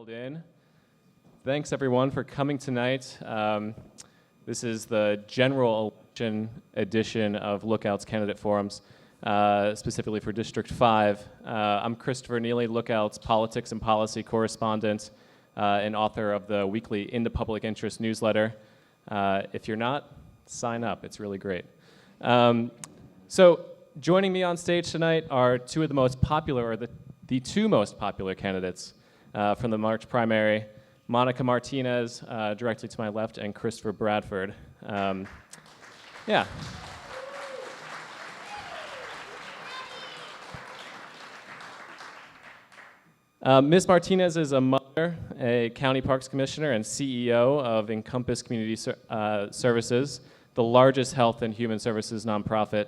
settled in. Thanks everyone for coming tonight. This is the general election edition of Lookout's Candidate Forums, specifically for District 5. I'm Christopher Neely, Lookout's politics and policy correspondent and author of the weekly Into Public Interest newsletter. If you're not, sign up. It's really great. So joining me on stage tonight are two of the most popular, or the two most popular candidates from the March primary, Monica Martinez, directly to my left, and Christopher Bradford. Yeah. Ms. Martinez is a mother, a county parks commissioner, and CEO of Encompass Community Services, the largest health and human services nonprofit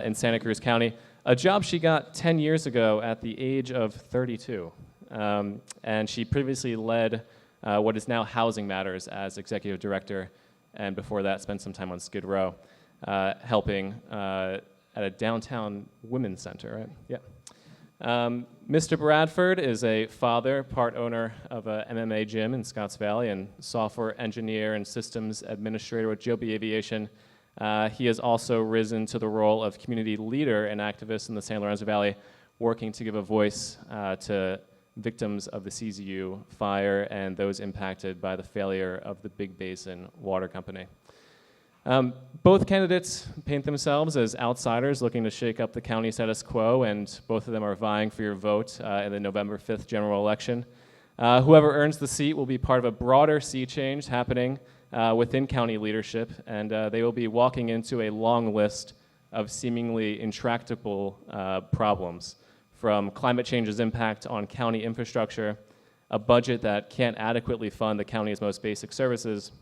in Santa Cruz County, a job she got 10 years ago at the age of 32. And she previously led what is now Housing Matters as executive director, and before that spent some time on Skid Row, helping at a downtown women's center, right? Yeah. Mr. Bradford is a father, part owner of a MMA gym in Scotts Valley, and software engineer and systems administrator with Joby Aviation. He has also risen to the role of community leader and activist in the San Lorenzo Valley, working to give a voice to victims of the CZU fire and those impacted by the failure of the Big Basin Water Company. Both candidates paint themselves as outsiders looking to shake up the county status quo, and both of them are vying for your vote in the November 5th general election. Whoever earns the seat will be part of a broader sea change happening within county leadership, and they will be walking into a long list of seemingly intractable problems, from climate change's impact on county infrastructure, a budget that can't adequately fund the county's most basic services,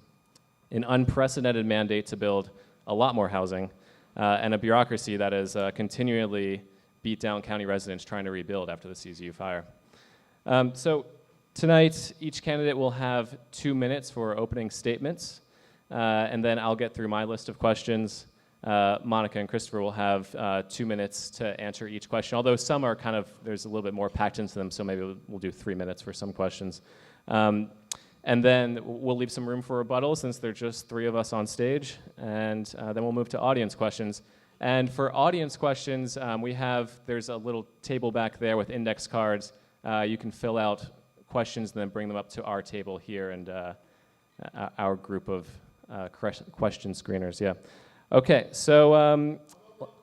an unprecedented mandate to build a lot more housing, and a bureaucracy that has continually beat down county residents trying to rebuild after the CZU fire. So tonight, each candidate will have 2 minutes for opening statements, and then I'll get through my list of questions. Monica and Christopher will have 2 minutes to answer each question, although some are kind of, there's a little bit more packed into them, so maybe we'll do 3 minutes for some questions. And then we'll leave some room for rebuttal since there's just 3 of us on stage, and then we'll move to audience questions. And for audience questions, there's a little table back there with index cards. You can fill out questions and then bring them up to our table here and our group of question screeners, yeah. Okay, so this is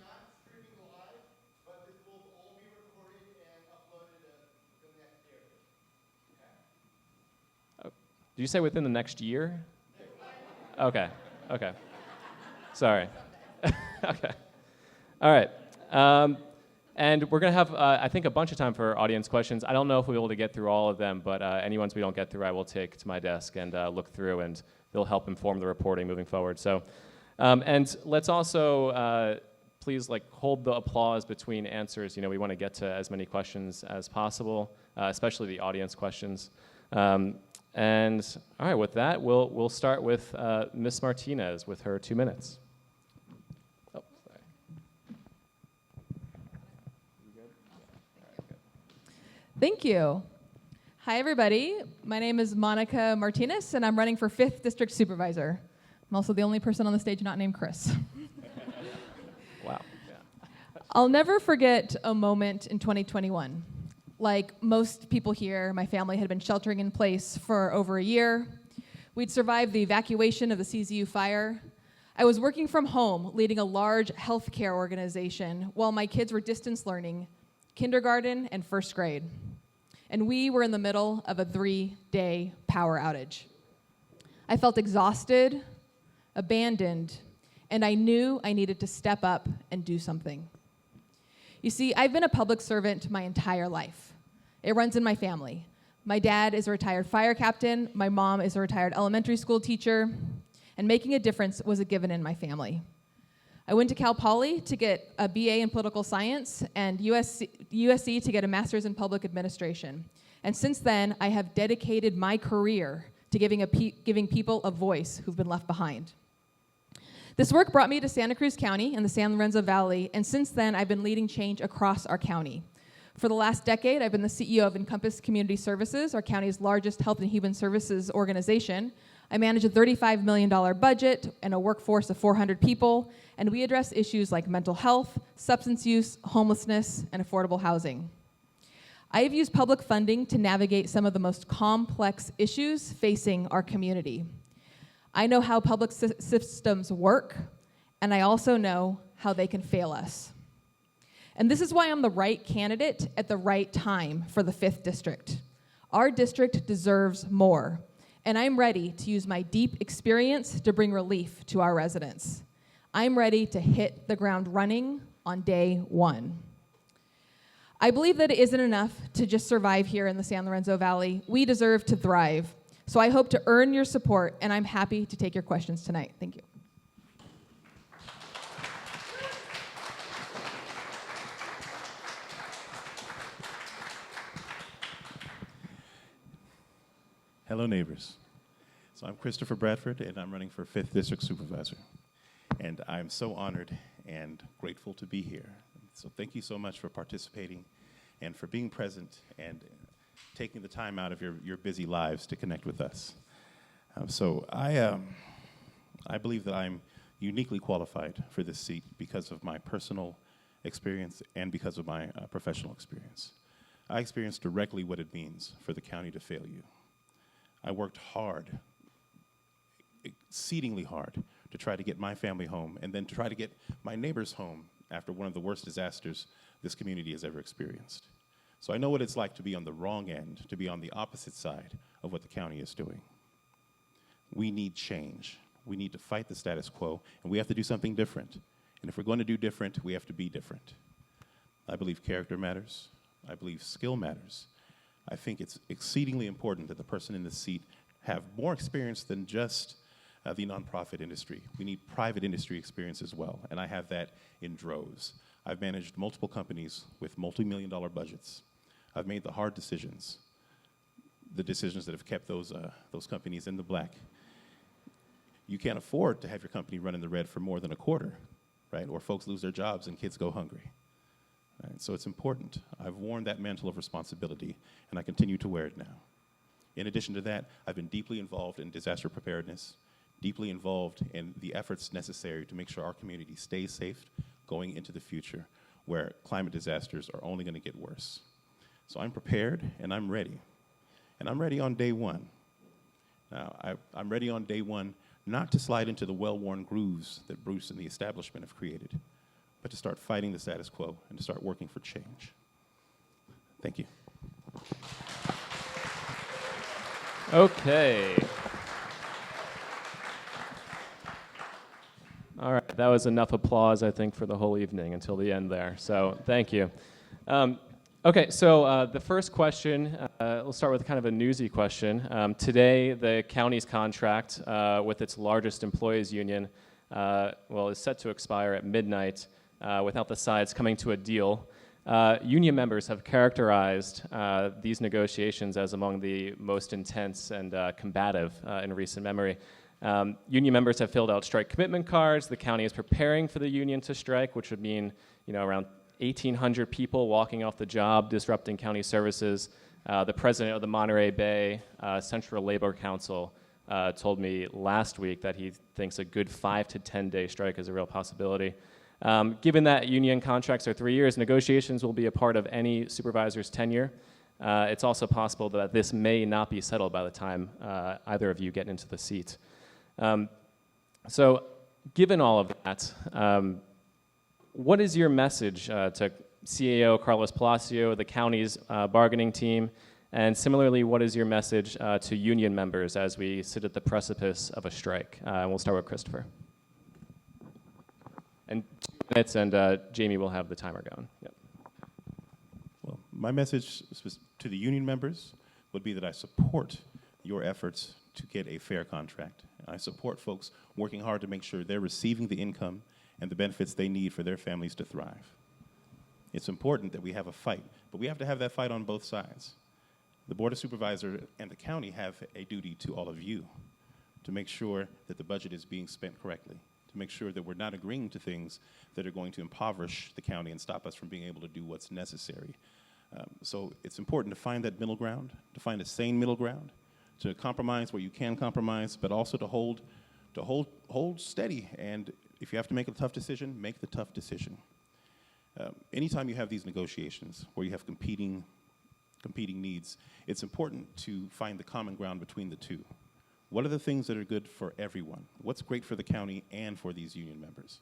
not streaming live, but this will all be recorded and uploaded the next year. Okay. Did you say within the next year? Okay. Sorry. Okay. All right. And we're going to have, I think, a bunch of time for audience questions. I don't know if we'll be able to get through all of them, but any ones we don't get through, I will take to my desk and look through, and they'll help inform the reporting moving forward. So, and let's also please hold the applause between answers. You know, we want to get to as many questions as possible, especially the audience questions. And all right, with that, we'll start with Ms. Martinez with her 2 minutes. Oh, sorry. You good? All right, good. Thank you. Hi, everybody. My name is Monica Martinez, and I'm running for 5th District Supervisor. I'm also the only person on the stage not named Chris. Wow. Yeah. I'll never forget a moment in 2021. Like most people here, my family had been sheltering in place for over a year. We'd survived the evacuation of the CZU fire. I was working from home, leading a large healthcare organization, while my kids were distance learning, kindergarten and 1st grade. And we were in the middle of a 3-day power outage. I felt exhausted, abandoned, and I knew I needed to step up and do something. You see, I've been a public servant my entire life. It runs in my family. My dad is a retired fire captain, my mom is a retired elementary school teacher, and making a difference was a given in my family. I went to Cal Poly to get a BA in political science and USC to get a master's in public administration. And since then, I have dedicated my career to giving people a voice who've been left behind. This work brought me to Santa Cruz County in the San Lorenzo Valley, and since then, I've been leading change across our county. For the last decade, I've been the CEO of Encompass Community Services, our county's largest health and human services organization. I manage a $35 million budget and a workforce of 400 people, and we address issues like mental health, substance use, homelessness, and affordable housing. I have used public funding to navigate some of the most complex issues facing our community. I know how public systems work, and I also know how they can fail us. And this is why I'm the right candidate at the right time for the 5th District. Our district deserves more, and I'm ready to use my deep experience to bring relief to our residents. I'm ready to hit the ground running on day one. I believe that it isn't enough to just survive here in the San Lorenzo Valley. We deserve to thrive. So I hope to earn your support, and I'm happy to take your questions tonight. Thank you. Hello, neighbors. So I'm Christopher Bradford, and I'm running for 5th District Supervisor. And I'm so honored and grateful to be here. So thank you so much for participating and for being present and taking the time out of your busy lives to connect with us. I believe that I'm uniquely qualified for this seat because of my personal experience and because of my professional experience. I experienced directly what it means for the county to fail you. I worked hard, exceedingly hard, to try to get my family home and then to try to get my neighbors home after one of the worst disasters this community has ever experienced. So I know what it's like to be on the wrong end, to be on the opposite side of what the county is doing. We need change. We need to fight the status quo, and we have to do something different. And if we're going to do different, we have to be different. I believe character matters. I believe skill matters. I think it's exceedingly important that the person in this seat have more experience than just the nonprofit industry. We need private industry experience as well, and I have that in droves. I've managed multiple companies with multi-million-dollar budgets. I've made the hard decisions, the decisions that have kept those companies in the black. You can't afford to have your company run in the red for more than a quarter, right? Or folks lose their jobs and kids go hungry. Right? So it's important. I've worn that mantle of responsibility, and I continue to wear it now. In addition to that, I've been deeply involved in disaster preparedness, deeply involved in the efforts necessary to make sure our community stays safe going into the future, where climate disasters are only going to get worse. So I'm prepared, and I'm ready. And I'm ready on day one. Now, I'm ready on day one not to slide into the well-worn grooves that Bruce and the establishment have created, but to start fighting the status quo and to start working for change. Thank you. Okay. All right, that was enough applause, I think, for the whole evening until the end there. So thank you. Okay, so the first question, we'll start with kind of a newsy question. Today, the county's contract with its largest employees union, is set to expire at midnight without the sides coming to a deal. Union members have characterized these negotiations as among the most intense and combative in recent memory. Union members have filled out strike commitment cards. The county is preparing for the union to strike, which would mean, around 1,800 people walking off the job, disrupting county services. The president of the Monterey Bay Central Labor Council told me last week that he thinks a good 5 to 10 day strike is a real possibility. Given that union contracts are 3 years, negotiations will be a part of any supervisor's tenure. It's also possible that this may not be settled by the time either of you get into the seat. So given all of that, what is your message to CAO Carlos Palacio, the county's bargaining team, and similarly, what is your message to union members as we sit at the precipice of a strike? And we'll start with Christopher. And 2 minutes, and Jamie will have the timer going. Yep. Well, my message to the union members would be that I support your efforts to get a fair contract. I support folks working hard to make sure they're receiving the income and the benefits they need for their families to thrive. It's important that we have a fight, but we have to have that fight on both sides. The Board of Supervisors and the county have a duty to all of you to make sure that the budget is being spent correctly, to make sure that we're not agreeing to things that are going to impoverish the county and stop us from being able to do what's necessary So it's important to find that middle ground, to find a sane middle ground, to compromise where you can compromise, but also to hold steady. And if you have to make a tough decision, make the tough decision. Anytime you have these negotiations where you have competing needs, it's important to find the common ground between the two. What are the things that are good for everyone? What's great for the county and for these union members?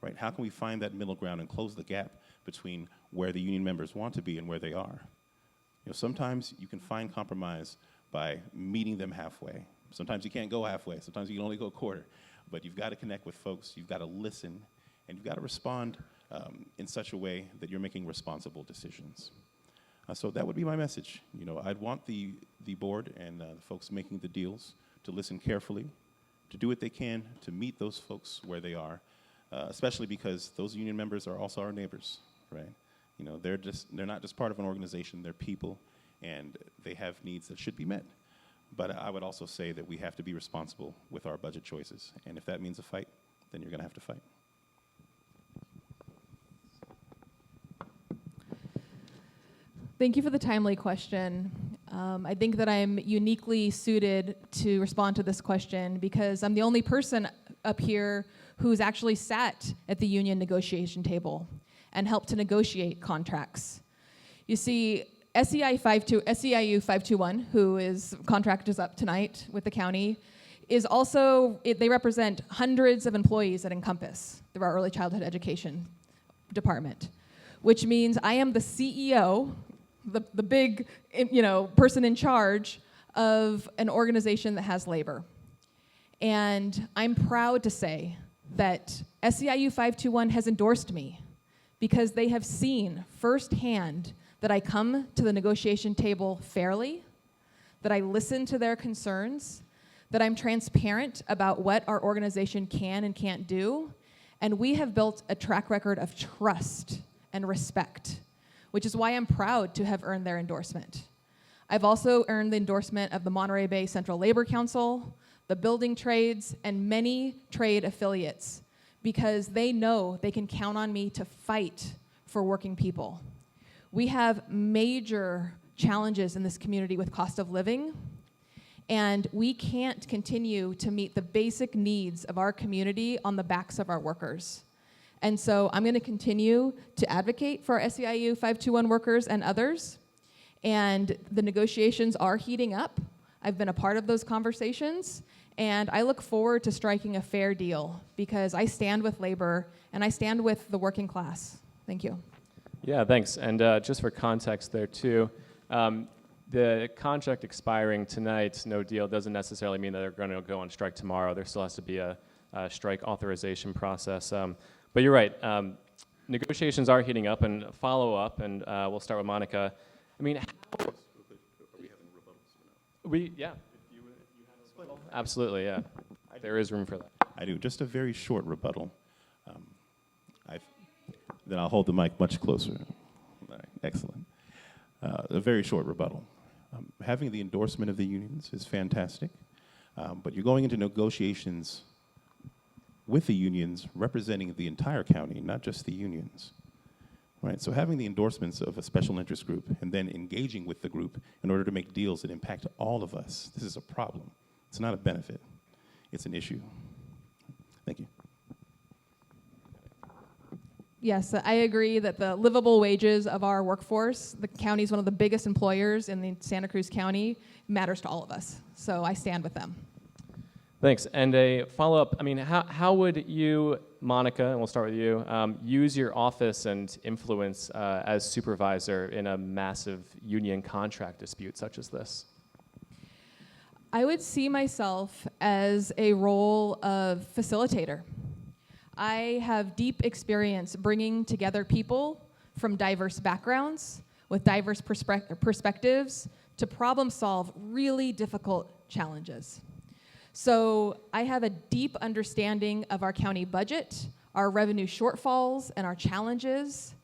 Right? How can we find that middle ground and close the gap between where the union members want to be and where they are? You know, sometimes you can find compromise by meeting them halfway. Sometimes you can't go halfway. Sometimes you can only go a quarter. But you've got to connect with folks. You've got to listen, and you've got to respond in such a way that you're making responsible decisions. So that would be my message. You know, I'd want the board and the folks making the deals to listen carefully, to do what they can to meet those folks where they are, especially because those union members are also our neighbors, right? You know, they're not just part of an organization, they're people, and they have needs that should be met. But I would also say that we have to be responsible with our budget choices, and if that means a fight, then you're gonna have to fight. Thank you for the timely question. I think that I'm uniquely suited to respond to this question because I'm the only person up here who's actually sat at the union negotiation table and helped to negotiate contracts. You see, SEIU 521, who is contract is up tonight with the county, is also, they represent hundreds of employees at Encompass, through our early childhood education department, which means I am the CEO, the big, person in charge of an organization that has labor. And I'm proud to say that SEIU 521 has endorsed me because they have seen firsthand that I come to the negotiation table fairly, that I listen to their concerns, that I'm transparent about what our organization can and can't do, and we have built a track record of trust and respect, which is why I'm proud to have earned their endorsement. I've also earned the endorsement of the Monterey Bay Central Labor Council, the building trades, and many trade affiliates because they know they can count on me to fight for working people. We have major challenges in this community with cost of living, and we can't continue to meet the basic needs of our community on the backs of our workers. And so I'm going to continue to advocate for our SEIU 521 workers and others, and the negotiations are heating up. I've been a part of those conversations, and I look forward to striking a fair deal because I stand with labor and I stand with the working class. Thank you. Yeah, thanks. And just for context there too, the contract expiring tonight, no deal, doesn't necessarily mean that they're going to go on strike tomorrow. There still has to be a strike authorization process. But you're right, negotiations are heating up and follow up, and we'll start with Monica. I mean, how... Are we having rebuttals? Yeah. If you have a rebuttal? Absolutely, yeah. There is room for that. I do. Just a very short rebuttal. Then I'll hold the mic much closer. All right, excellent. A very short rebuttal. Having the endorsement of the unions is fantastic, but you're going into negotiations with the unions representing the entire county, not just the unions. Right? So having the endorsements of a special interest group and then engaging with the group in order to make deals that impact all of us, this is a problem. It's not a benefit. It's an issue. Thank you. Yes, I agree that the livable wages of our workforce, the county is one of the biggest employers in the Santa Cruz County, matters to all of us. So I stand with them. Thanks. And a follow-up, I mean, how would you, Monica, and we'll start with you, use your office and influence as supervisor in a massive union contract dispute such as this? I would see myself as a role of facilitator. I have deep experience bringing together people from diverse backgrounds with diverse perspectives to problem solve really difficult challenges. So I have a deep understanding of our county budget, our revenue shortfalls, and our challenges,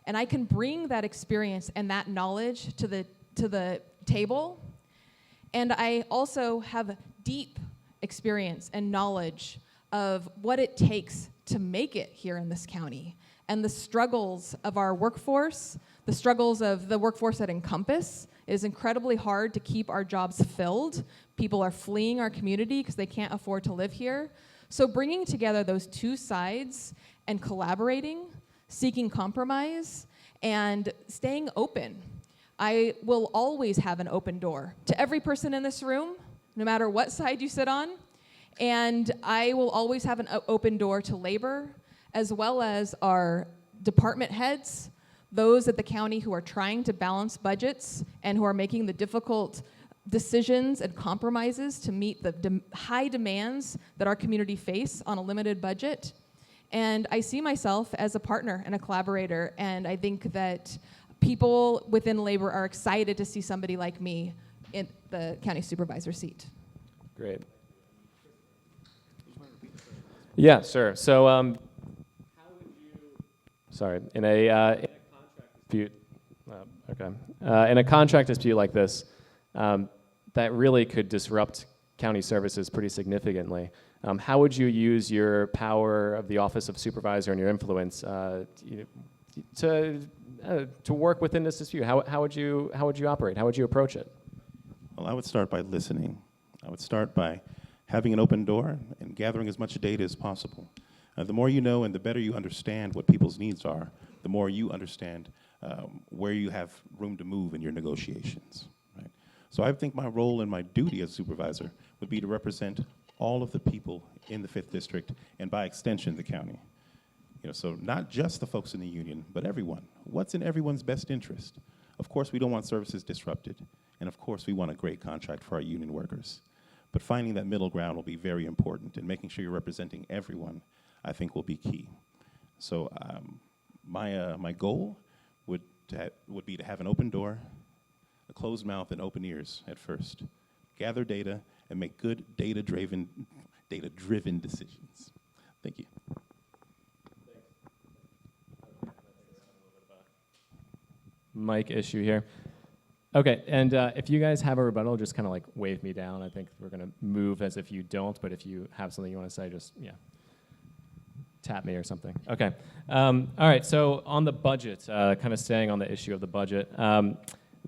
and I can bring that experience and that knowledge to the table. And I also have deep experience and knowledge of what it takes to make it here in this county and the struggles of our workforce, the struggles of the workforce at Encompass. It is incredibly hard to keep our jobs filled. People are fleeing our community because they can't afford to live here. So bringing together those two sides and collaborating, seeking compromise, and staying open. I will always have an open door to every person in this room, no matter what side you sit on. And I will always have an open door to labor, as well as our department heads, those at the county who are trying to balance budgets and who are making the difficult decisions and compromises to meet the high demands that our community face on a limited budget. And I see myself as a partner and a collaborator, and I think that people within labor are excited to see somebody like me in the county supervisor seat. Great. Yeah, sure. So, how would you? Sorry, in a contract dispute. In a contract dispute like this, that really could disrupt county services pretty significantly. How would you use your power of the office of supervisor and your influence to work within this dispute? How would you operate? How would you approach it? Well, I would start by listening. I would start by having an open door and gathering as much data as possible. The more you know and the better you understand what people's needs are, the more you understand where you have room to move in your negotiations. Right? So I think my role and my duty as supervisor would be to represent all of the people in the 5th District and by extension the county. So not just the folks in the union, but everyone. What's in everyone's best interest? Of course, we don't want services disrupted. And of course, we want a great contract for our union workers. But finding that middle ground will be very important, and making sure you're representing everyone, I think, will be key. So my goal would be to have an open door, a closed mouth, and open ears at first. Gather data and make good data-driven decisions. Thank you. Mic issue here. Okay, and if you guys have a rebuttal, just kind of like wave me down. I think we're going to move as if you don't, but if you have something you want to say, just, tap me or something. Okay. All right, so on the budget, kind of staying on the issue of the budget,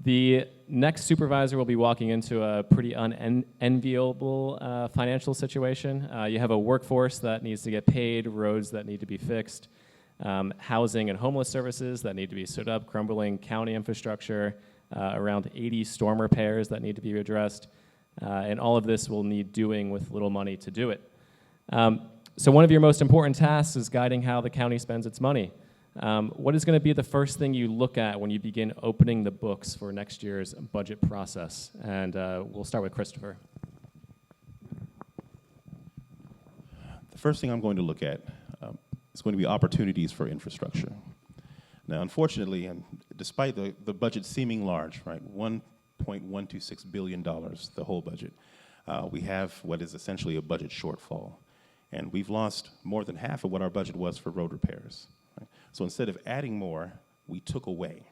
the next supervisor will be walking into a pretty unenviable financial situation. You have a workforce that needs to get paid, roads that need to be fixed, housing and homeless services that need to be stood up, crumbling county infrastructure, around 80 storm repairs that need to be addressed, and all of this will need doing with little money to do it. So one of your most important tasks is guiding how the county spends its money. What is going to be the first thing you look at when you begin opening the books for next year's budget process? And we'll start with Christopher. The first thing I'm going to look at is going to be opportunities for infrastructure. Now, unfortunately, and despite the budget seeming large, right, $1.126 billion, the whole budget, we have what is essentially a budget shortfall. And we've lost more than half of what our budget was for road repairs. Right? So instead of adding more, we took away.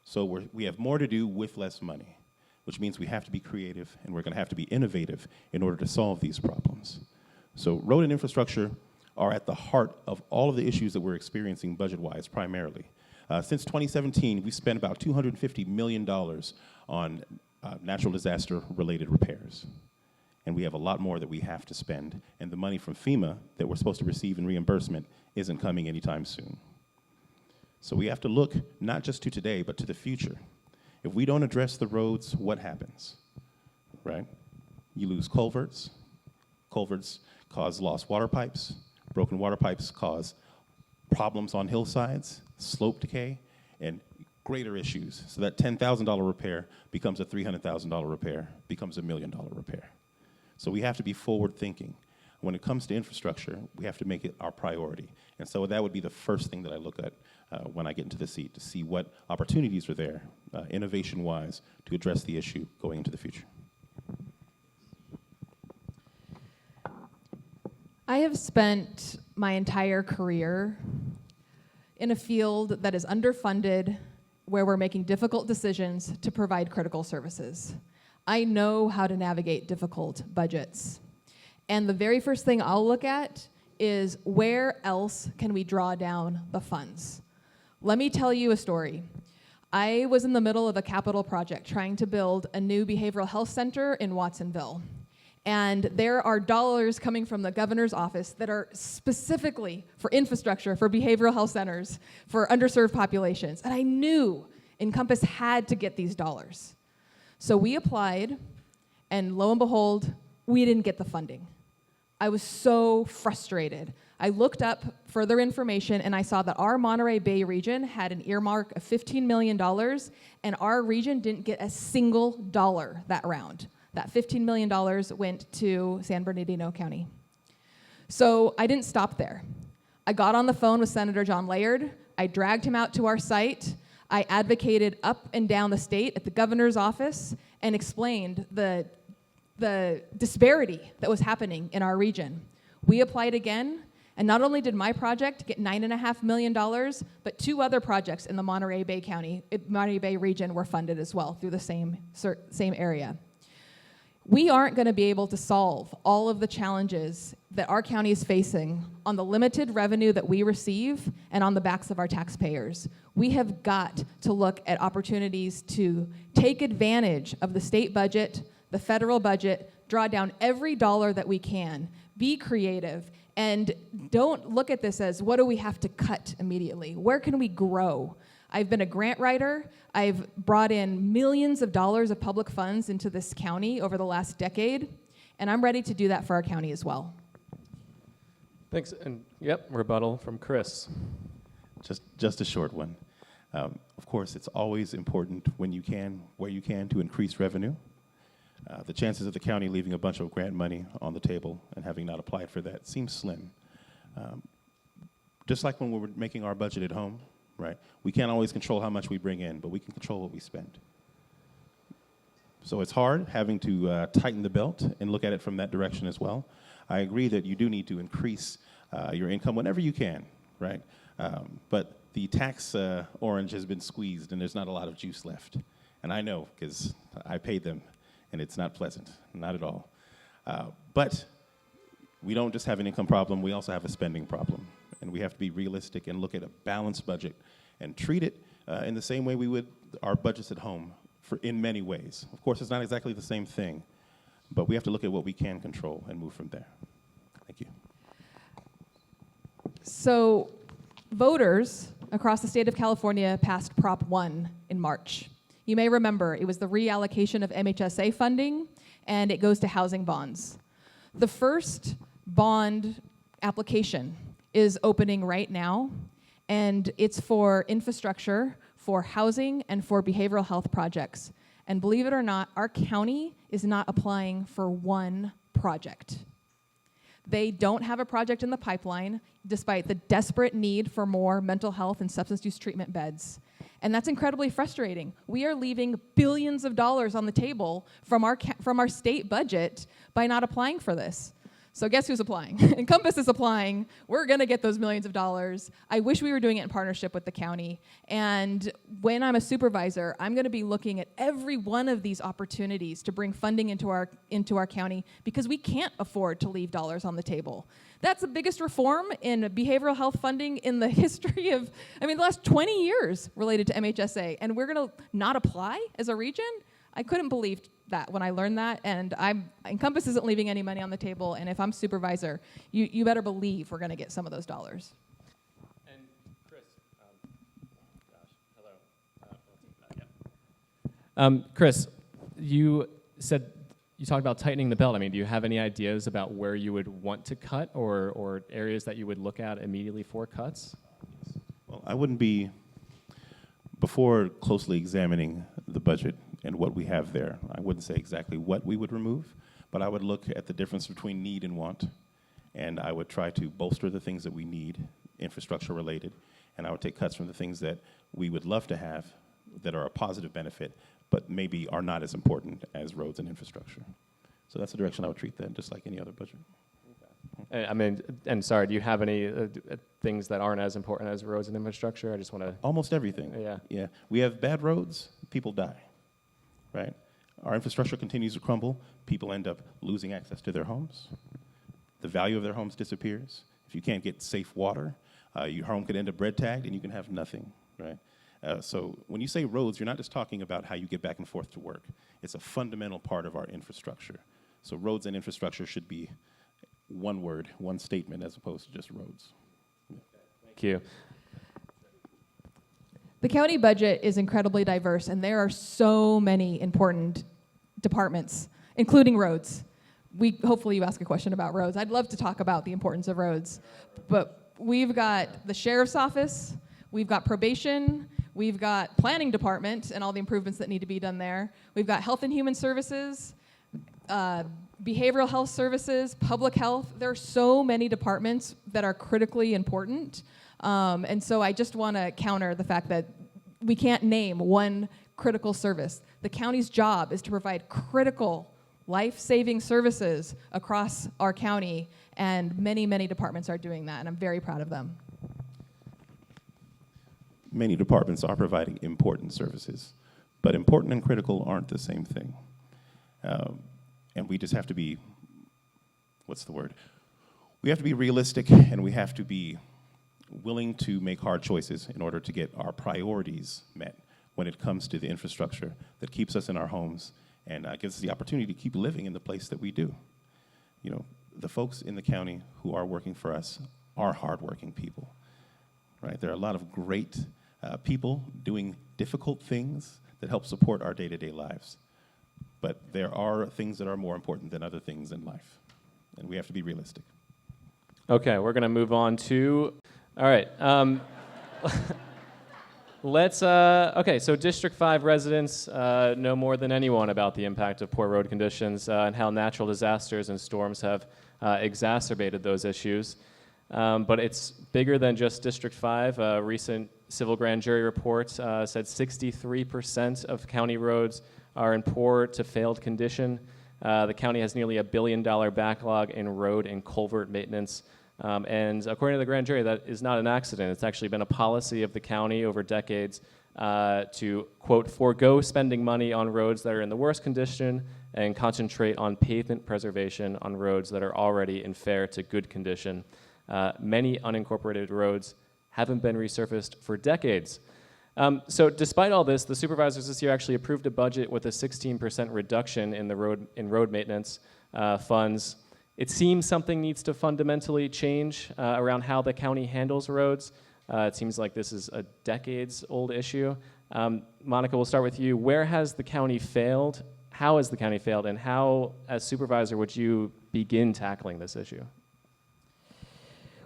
So we have more to do with less money, which means we have to be creative and we're going to have to be innovative in order to solve these problems. So road and infrastructure are at the heart of all of the issues that we're experiencing budget-wise primarily. Since 2017, we've spent about $250 million on natural disaster-related repairs. And we have a lot more that we have to spend, and the money from FEMA that we're supposed to receive in reimbursement isn't coming anytime soon. So we have to look not just to today, but to the future. If we don't address the roads, what happens, right? You lose culverts. Culverts cause lost water pipes. Broken water pipes cause problems on hillsides, slope decay, and greater issues. So that $10,000 repair becomes a $300,000 repair, becomes a $1 million repair. So we have to be forward-thinking. When it comes to infrastructure, we have to make it our priority. And so that would be the first thing that I look at when I get into the seat, to see what opportunities are there, innovation-wise, to address the issue going into the future. I have spent my entire career in a field that is underfunded, where we're making difficult decisions to provide critical services. I know how to navigate difficult budgets. And the very first thing I'll look at is where else can we draw down the funds? Let me tell you a story. I was in the middle of a capital project trying to build a new behavioral health center in Watsonville. And there are dollars coming from the governor's office that are specifically for infrastructure, for behavioral health centers, for underserved populations. And I knew Encompass had to get these dollars. So we applied, and lo and behold, we didn't get the funding. I was so frustrated. I looked up further information, and I saw that our Monterey Bay region had an earmark of $15 million, and our region didn't get a single dollar that round. That $15 million went to San Bernardino County. So I didn't stop there. I got on the phone with Senator John Layard. I dragged him out to our site. I advocated up and down the state at the governor's office and explained the disparity that was happening in our region. We applied again, and not only did my project get $9.5 million, but 2 other projects in the Monterey Bay region were funded as well through the same area. We aren't going to be able to solve all of the challenges that our county is facing on the limited revenue that we receive and on the backs of our taxpayers. We have got to look at opportunities to take advantage of the state budget, the federal budget, draw down every dollar that we can, be creative, and don't look at this as, what do we have to cut immediately? Where can we grow? I've been a grant writer. I've brought in millions of dollars of public funds into this county over the last decade, and I'm ready to do that for our county as well. Thanks. And rebuttal from Chris. Just a short one. Of course, it's always important when you can, where you can, to increase revenue. The chances of the county leaving a bunch of grant money on the table and having not applied for that seems slim. Just like when we were making our budget at home, right? We can't always control how much we bring in, but we can control what we spend. So it's hard having to tighten the belt and look at it from that direction as well. I agree that you do need to increase your income whenever you can, right? But the tax orange has been squeezed and there's not a lot of juice left. And I know, because I paid them, and it's not pleasant, not at all. But we don't just have an income problem, we also have a spending problem. And we have to be realistic and look at a balanced budget and treat it in the same way we would our budgets at home in many ways. Of course, it's not exactly the same thing, but we have to look at what we can control and move from there. Thank you. So voters across the state of California passed Prop 1 in March. You may remember it was the reallocation of MHSA funding, and it goes to housing bonds. The first bond application is opening right now, and it's for infrastructure, for housing, and for behavioral health projects. And believe it or not, our county is not applying for one project. They don't have a project in the pipeline, despite the desperate need for more mental health and substance use treatment beds. And that's incredibly frustrating. We are leaving billions of dollars on the table from our state budget by not applying for this. So guess who's applying? Encompass is applying. We're going to get those millions of dollars. I wish we were doing it in partnership with the county. And when I'm a supervisor, I'm going to be looking at every one of these opportunities to bring funding into our county, because we can't afford to leave dollars on the table. That's the biggest reform in behavioral health funding in the history of, the last 20 years related to MHSA. And we're going to not apply as a region? I couldn't believe that when I learned that, and Encompass isn't leaving any money on the table, and if I'm supervisor, you better believe we're going to get some of those dollars. And Chris, Chris, you talked about tightening the belt. Do you have any ideas about where you would want to cut or areas that you would look at immediately for cuts? Well, I wouldn't be, before closely examining the budget and what we have there, I wouldn't say exactly what we would remove, but I would look at the difference between need and want, and I would try to bolster the things that we need, infrastructure related, and I would take cuts from the things that we would love to have that are a positive benefit, but maybe are not as important as roads and infrastructure. So that's the direction I would treat that, just like any other budget. And sorry, do you have any things that aren't as important as roads and infrastructure? I just want to... Almost everything. Yeah. We have bad roads, people die, right? Our infrastructure continues to crumble. People end up losing access to their homes. The value of their homes disappears, If you can't get safe water, your home could end up red tagged and you can have nothing, right? So when you say roads, you're not just talking about how you get back and forth to work. It's a fundamental part of our infrastructure. So roads and infrastructure should be one word, one statement, as opposed to just roads. Thank you. The county budget is incredibly diverse, and there are so many important departments, including roads. Hopefully you ask a question about roads. I'd love to talk about the importance of roads, but we've got the sheriff's office, we've got probation, we've got planning department and all the improvements that need to be done there. We've got health and human services, behavioral health services, public health. There are so many departments that are critically important. And so I just want to counter the fact that we can't name one critical service. The county's job is to provide critical life-saving services across our county, and many, many departments are doing that, and I'm very proud of them. Many departments are providing important services, but important and critical aren't the same thing. And we just have to be, we have to be realistic, and we have to be willing to make hard choices in order to get our priorities met when it comes to the infrastructure that keeps us in our homes and gives us the opportunity to keep living in the place that we do. You know, the folks in the county who are working for us are hardworking people, right? There are a lot of great people doing difficult things that help support our day-to-day lives. But there are things that are more important than other things in life, and we have to be realistic. Okay, we're going to move on to, all right. Okay, so District 5 residents know more than anyone about the impact of poor road conditions and how natural disasters and storms have exacerbated those issues. But it's bigger than just District 5. A recent civil grand jury report said 63% of county roads are in poor to failed condition. The county has nearly $1 billion backlog in road and culvert maintenance. And according to the grand jury, that is not an accident. It's actually been a policy of the county over decades to, quote, forego spending money on roads that are in the worst condition and concentrate on pavement preservation on roads that are already in fair to good condition. Many unincorporated roads haven't been resurfaced for decades. So despite all this, the supervisors this year actually approved a budget with a 16% reduction in the road maintenance funds. It seems something needs to fundamentally change around how the county handles roads. It seems like this is a decades-old issue. Monica, we'll start with you. Where has the county failed? How has the county failed? And how, as supervisor, would you begin tackling this issue?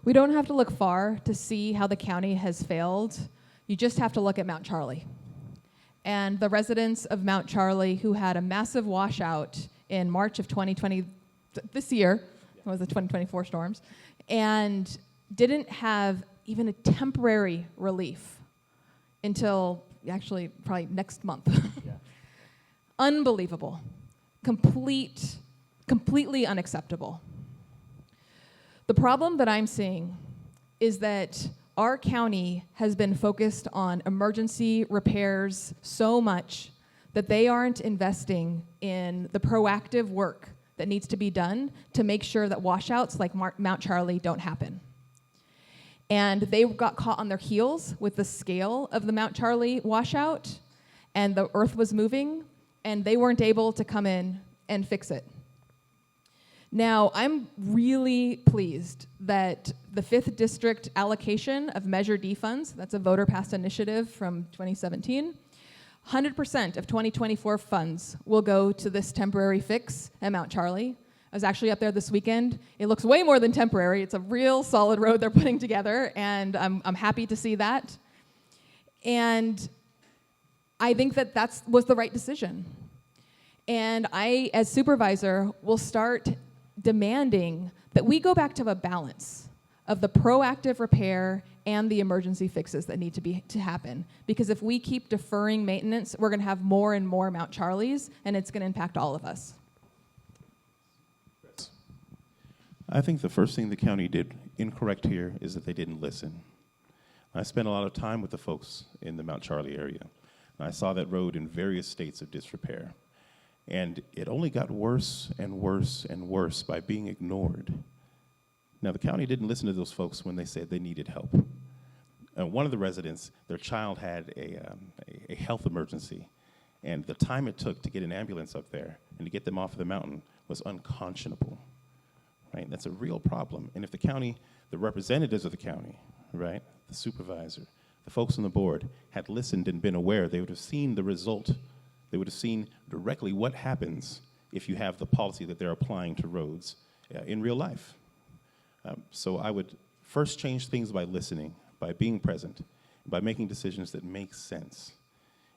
We don't have to look far to see how the county has failed. You just have to look at Mount Charlie. And the residents of Mount Charlie who had a massive washout in March of 2020, this year, it was the 2024 storms, and didn't have even a temporary relief until actually probably next month. Yeah. Unbelievable. Completely unacceptable. The problem that I'm seeing is that our county has been focused on emergency repairs so much that they aren't investing in the proactive work that needs to be done to make sure that washouts like Mount Charlie don't happen. And they got caught on their heels with the scale of the Mount Charlie washout, and the earth was moving, and they weren't able to come in and fix it. Now, I'm really pleased that the 5th District allocation of Measure D funds, that's a voter-passed initiative from 2017, 100% of 2024 funds will go to this temporary fix at Mount Charlie. I was actually up there this weekend. It looks way more than temporary. It's a real solid road they're putting together, and I'm happy to see that. And I think that was the right decision. And I, as supervisor, will start demanding that we go back to a balance of the proactive repair and the emergency fixes that need to happen. Because if we keep deferring maintenance, we're going to have more and more Mount Charlies, and it's going to impact all of us. I think the first thing the county did incorrect here is that they didn't listen. I spent a lot of time with the folks in the Mount Charlie area. I saw that road in various states of disrepair. And it only got worse and worse and worse by being ignored. Now, the county didn't listen to those folks when they said they needed help. One of the residents, their child had a health emergency, and the time it took to get an ambulance up there and to get them off of the mountain was unconscionable, right? That's a real problem. And if the county, the representatives of the county, right, the supervisor, the folks on the board had listened and been aware, they would have seen the result. They would have seen directly what happens if you have the policy that they're applying to roads in real life. So I would first change things by listening, by being present, by making decisions that make sense.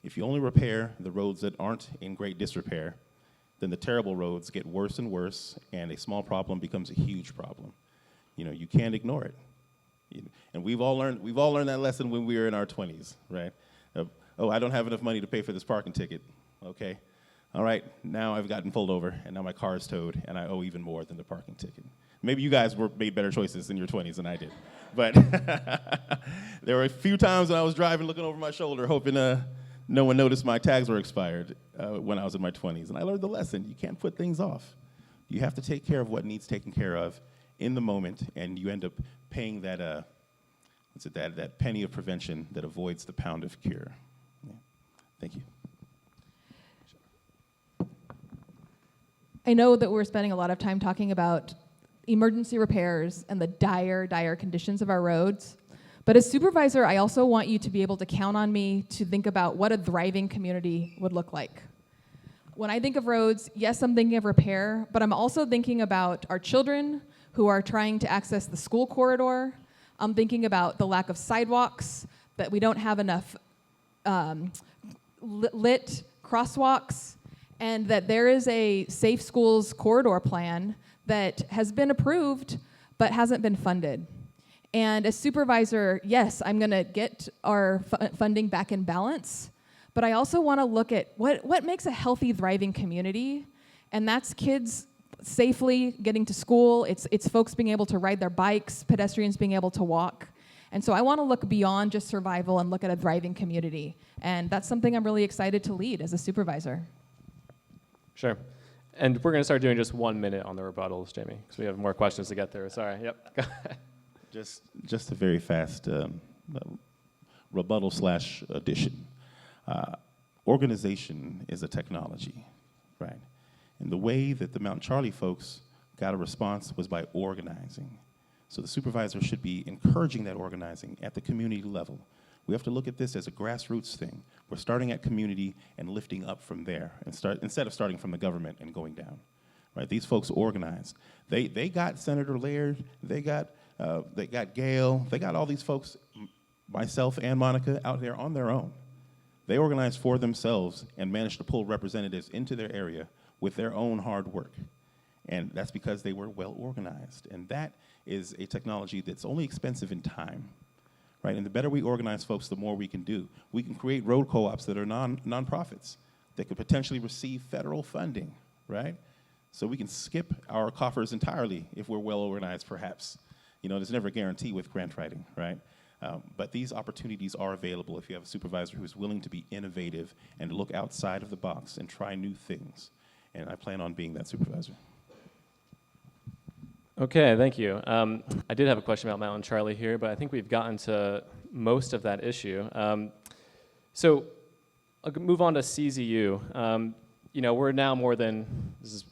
If you only repair the roads that aren't in great disrepair, then the terrible roads get worse and worse, and a small problem becomes a huge problem. You know, you can't ignore it. And we've all learned that lesson when we were in our 20s, right? Oh, I don't have enough money to pay for this parking ticket. Okay. All right, now I've gotten pulled over, and now my car is towed, and I owe even more than the parking ticket. Maybe you guys made better choices in your 20s than I did. But there were a few times when I was driving, looking over my shoulder, hoping no one noticed my tags were expired when I was in my 20s. And I learned the lesson. You can't put things off. You have to take care of what needs taken care of in the moment, and you end up paying that penny of prevention that avoids the pound of cure. Yeah. Thank you. I know that we're spending a lot of time talking about emergency repairs and the dire conditions of our roads. But as supervisor, I also want you to be able to count on me to think about what a thriving community would look like. When I think of roads, yes, I'm thinking of repair, but I'm also thinking about our children who are trying to access the school corridor. I'm thinking about the lack of sidewalks, that we don't have enough lit crosswalks, and that there is a Safe Schools corridor plan that has been approved but hasn't been funded. And as supervisor, yes, I'm going to get our funding back in balance, but I also want to look at what makes a healthy, thriving community, and that's kids safely getting to school, it's folks being able to ride their bikes, pedestrians being able to walk. And so I want to look beyond just survival and look at a thriving community, and that's something I'm really excited to lead as a supervisor. Sure. And we're going to start doing just 1 minute on the rebuttals, Jamie, because we have more questions to get through. Sorry. Yep. Go ahead. Just a very fast rebuttal/addition. Organization is a technology, right? And the way that the Mount Charlie folks got a response was by organizing. So the supervisor should be encouraging that organizing at the community level. We have to look at this as a grassroots thing. We're starting at community and lifting up from there, and instead of starting from the government and going down. Right? These folks organized. They got Senator Laird. They got Gail. They got all these folks, myself and Monica, out there on their own. They organized for themselves and managed to pull representatives into their area with their own hard work. And that's because they were well organized. And that is a technology that's only expensive in time. Right? And the better we organize folks, the more we can do. We can create road co-ops that are nonprofits that could potentially receive federal funding, right? So we can skip our coffers entirely if we're well organized, perhaps. You know, there's never a guarantee with grant writing, right? But these opportunities are available if you have a supervisor who is willing to be innovative and look outside of the box and try new things. And I plan on being that supervisor. Okay, thank you. I did have a question about Mount Charlie here, but I think we've gotten to most of that issue. So I'll move on to CZU. You know, we're now this is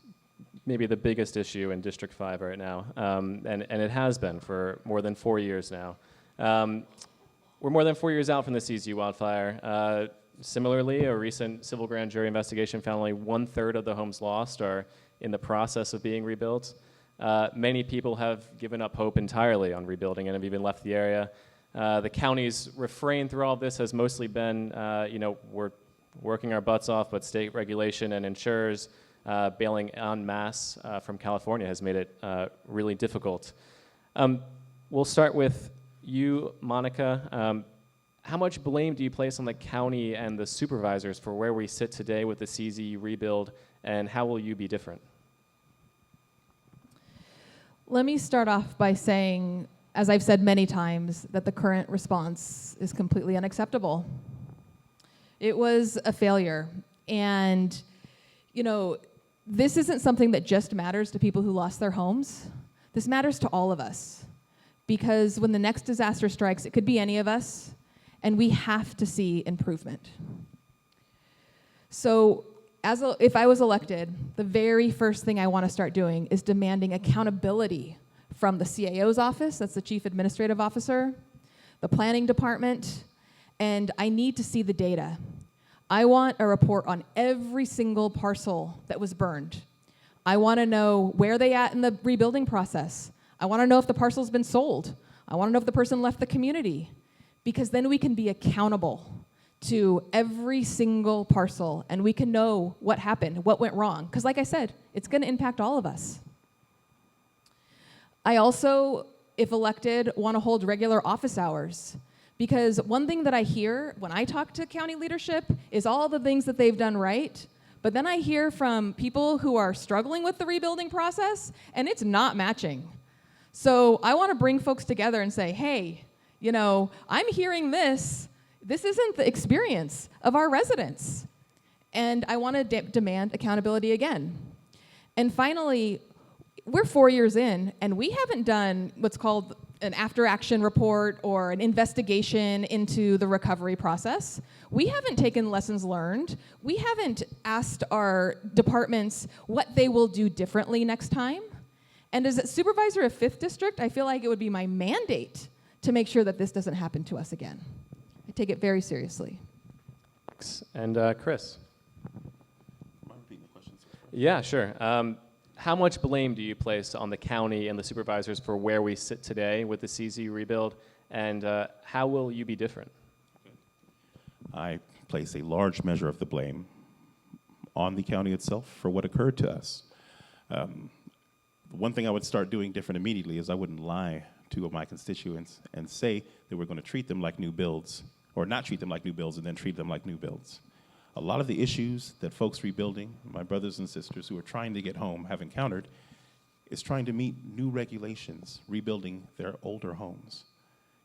maybe the biggest issue in District 5 right now, and it has been for more than 4 years now. We're more than 4 years out from the CZU wildfire. Similarly, a recent civil grand jury investigation found only 1/3 of the homes lost are in the process of being rebuilt. Many people have given up hope entirely on rebuilding and have even left the area. The county's refrain through all this has mostly been, we're working our butts off, but state regulation and insurers bailing en masse from California has made it really difficult. We'll start with you, Monica. How much blame do you place on the county and the supervisors for where we sit today with the CZU rebuild, and how will you be different? Let me start off by saying, as I've said many times, that the current response is completely unacceptable. It was a failure. And, this isn't something that just matters to people who lost their homes. This matters to all of us, because when the next disaster strikes, it could be any of us, and we have to see improvement. So if I was elected, the very first thing I want to start doing is demanding accountability from the CAO's office, that's the Chief Administrative Officer, the planning department, and I need to see the data. I want a report on every single parcel that was burned. I want to know where they at in the rebuilding process. I want to know if the parcel's been sold. I want to know if the person left the community, because then we can be accountable to every single parcel, and we can know what happened, what went wrong. Because like I said, it's going to impact all of us. I also, if elected, want to hold regular office hours. Because one thing that I hear when I talk to county leadership is all the things that they've done right, but then I hear from people who are struggling with the rebuilding process, and it's not matching. So I want to bring folks together and say, hey, you know, I'm hearing this. This isn't the experience of our residents. And I want to demand accountability again. And finally, we're 4 years in, and we haven't done what's called an after-action report or an investigation into the recovery process. We haven't taken lessons learned. We haven't asked our departments what they will do differently next time. And as a supervisor of 5th District, I feel like it would be my mandate to make sure that this doesn't happen to us again. I take it very seriously. Thanks. And Chris? Mind repeating the questions? Yeah, sure. How much blame do you place on the county and the supervisors for where we sit today with the CZU rebuild, and how will you be different? I place a large measure of the blame on the county itself for what occurred to us. One thing I would start doing different immediately is I wouldn't lie to my constituents and say that we're going to treat them like new builds, or not treat them like new builds and then treat them like new builds. A lot of the issues that folks rebuilding, my brothers and sisters who are trying to get home have encountered, is trying to meet new regulations, rebuilding their older homes.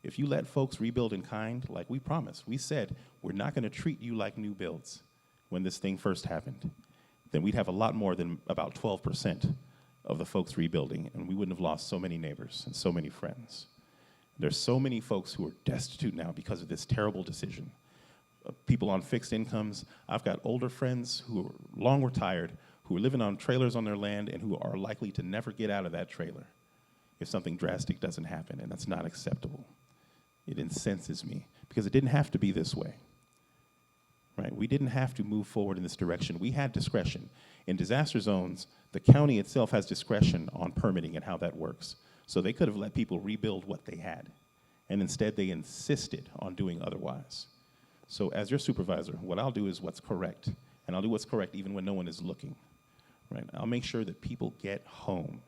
If you let folks rebuild in kind, like we promised, we said, we're not going to treat you like new builds when this thing first happened, then we'd have a lot more than about 12% of the folks rebuilding, and we wouldn't have lost so many neighbors and so many friends. There's so many folks who are destitute now because of this terrible decision. People on fixed incomes. I've got older friends who are long retired, who are living on trailers on their land and who are likely to never get out of that trailer if something drastic doesn't happen, and that's not acceptable. It incenses me because it didn't have to be this way. Right? We didn't have to move forward in this direction. We had discretion. In disaster zones, the county itself has discretion on permitting and how that works. So they could have let people rebuild what they had, and instead they insisted on doing otherwise. So as your supervisor, what I'll do is what's correct, and I'll do what's correct even when no one is looking. Right? I'll make sure that people get home,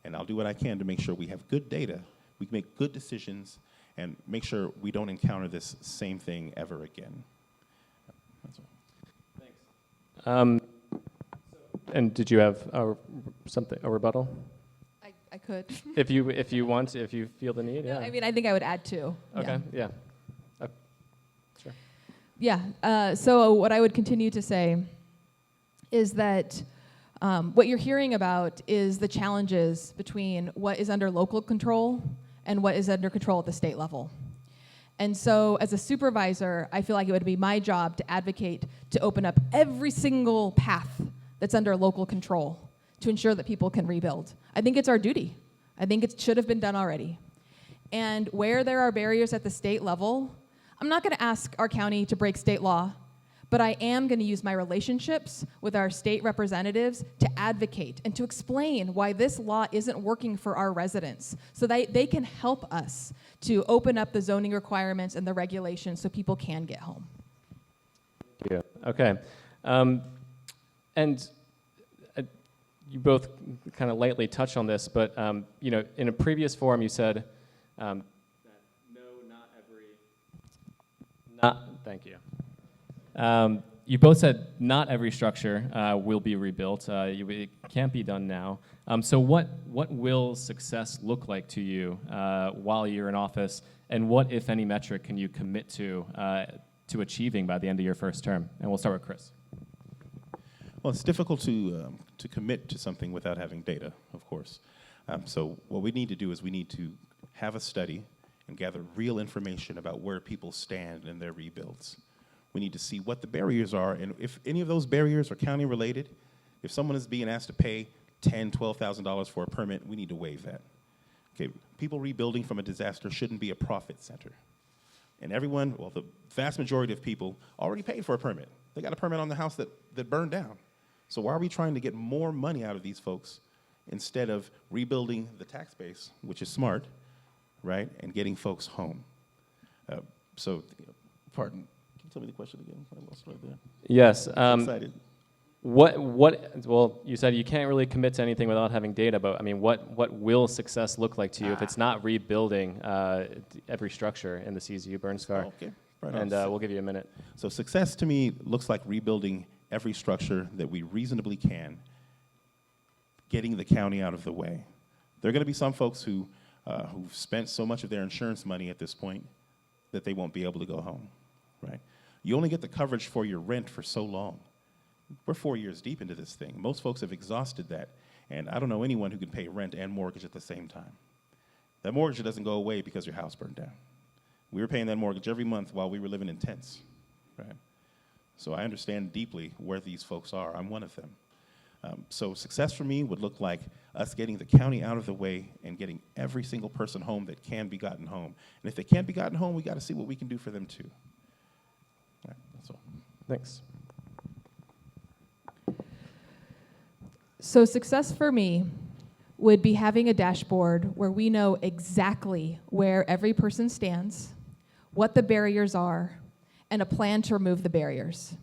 and I'll do what I can to make sure we have good data, we can make good decisions, and make sure we don't encounter this same thing ever again. That's all. Thanks. And did you have a rebuttal? I could. If you want, if you feel the need, yeah. I mean, I think I would add two. Okay, yeah. Sure. Yeah, so what I would continue to say is that what you're hearing about is the challenges between what is under local control and what is under control at the state level. And so as a supervisor, I feel like it would be my job to advocate to open up every single path that's under local control to ensure that people can rebuild. I think it's our duty. I think it should have been done already. And where there are barriers at the state level, I'm not going to ask our county to break state law, but I am going to use my relationships with our state representatives to advocate and to explain why this law isn't working for our residents so that they can help us to open up the zoning requirements and the regulations so people can get home. Yeah. Okay. And you both kind of lightly touched on this, but you know, in a previous forum, you said that thank you. You both said not every structure will be rebuilt. It can't be done now. So what will success look like to you while you're in office, and what, if any, metric can you commit to achieving by the end of your first term? And we'll start with Chris. Well, it's difficult to commit to something without having data, of course. So what we need to do is we need to have a study and gather real information about where people stand in their rebuilds. We need to see what the barriers are, and if any of those barriers are county related, if someone is being asked to pay $10,000, $12,000 for a permit, we need to waive that. Okay, people rebuilding from a disaster shouldn't be a profit center. And everyone, well, the vast majority of people already paid for a permit. They got a permit on the house that burned down. So why are we trying to get more money out of these folks instead of rebuilding the tax base, which is smart, right, and getting folks home? Pardon, can you tell me the question again? I lost right there. Yes. I'm excited. Well, you said you can't really commit to anything without having data, but I mean, what will success look like to you if it's not rebuilding every structure in the CZU burn scar? Okay, right And on. we'll give you a minute. So success to me looks like rebuilding every structure that we reasonably can, getting the county out of the way. There are going to be some folks who've spent so much of their insurance money at this point that they won't be able to go home, right? You only get the coverage for your rent for so long. We're 4 years deep into this thing. Most folks have exhausted that, and I don't know anyone who can pay rent and mortgage at the same time. That mortgage doesn't go away because your house burned down. We were paying that mortgage every month while we were living in tents, right? So I understand deeply where these folks are. I'm one of them. So success for me would look like us getting the county out of the way and getting every single person home that can be gotten home. And if they can't be gotten home, we got to see what we can do for them too. All right, that's all. Thanks. So success for me would be having a dashboard where we know exactly where every person stands, what the barriers are, and a plan to remove the barriers.